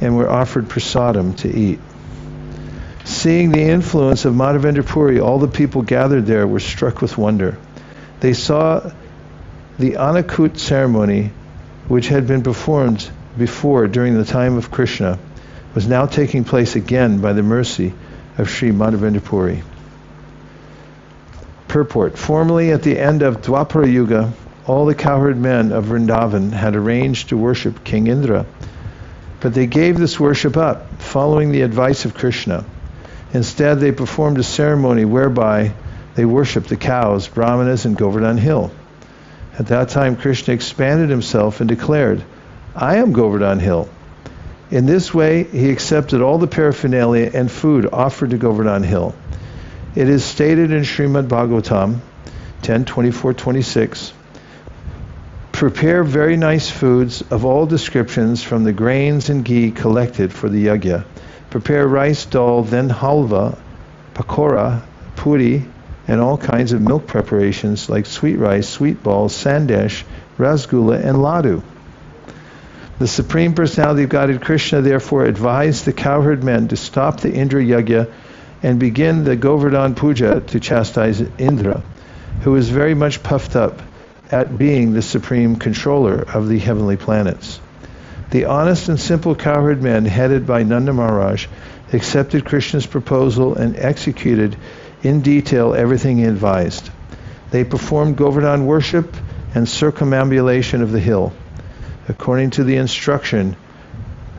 and were offered prasadam to eat. Seeing the influence of Madhavendra Puri, all the people gathered there were struck with wonder. They saw the Anakut ceremony, which had been performed before during the time of Krishna, was now taking place again by the mercy of Sri Madhavendra Puri. Purport: formerly at the end of Dwapara Yuga, all the cowherd men of Vrindavan had arranged to worship King Indra, but they gave this worship up, following the advice of Krishna. Instead, they performed a ceremony whereby they worshipped the cows, brahmanas, and Govardhana hill. At that time, Krishna expanded himself and declared, I am Govardhana hill. In this way, he accepted all the paraphernalia and food offered to Govardhana hill. It is stated in Srimad Bhagavatam 10:24-26, prepare very nice foods of all descriptions from the grains and ghee collected for the yajna. Prepare rice, dal, then halva, pakora, puri, and all kinds of milk preparations like sweet rice, sweet balls, sandesh, rasgulla, and laddu. The Supreme Personality of Godhead Krishna therefore advised the cowherd men to stop the Indra Yajna and begin the Govardhan Puja to chastise Indra, who was very much puffed up at being the supreme controller of the heavenly planets. The honest and simple cowherd men, headed by Nanda Maharaj, accepted Krishna's proposal and executed in detail everything he advised. They performed Govardhan worship and circumambulation of the hill. According to the instruction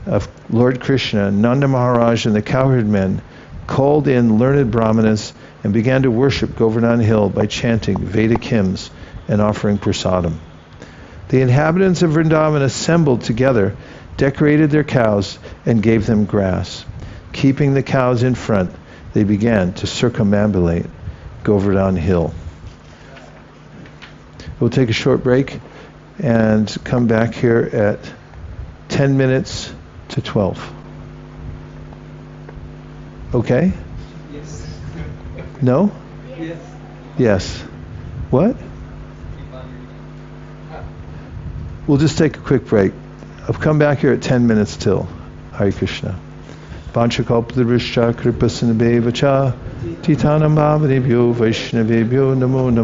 of Lord Krishna, Nanda Maharaj and the cowherd men called in learned brahmanas and began to worship Govardhana hill by chanting Vedic hymns and offering prasadam. The inhabitants of Vrindavan assembled together, decorated their cows, and gave them grass. Keeping the cows in front, they began to circumambulate Govardhana hill. We'll take a short break and come back here at 10 minutes to 12. Okay? Yes. No? Yes. Yes. What? We'll just take a quick break. I'll come back here at 10 minutes till. Hare Krishna. Vanchakalpadrishya kripasinabheva cha titanam bhavadebhyo vaishnavebhyo namo namo.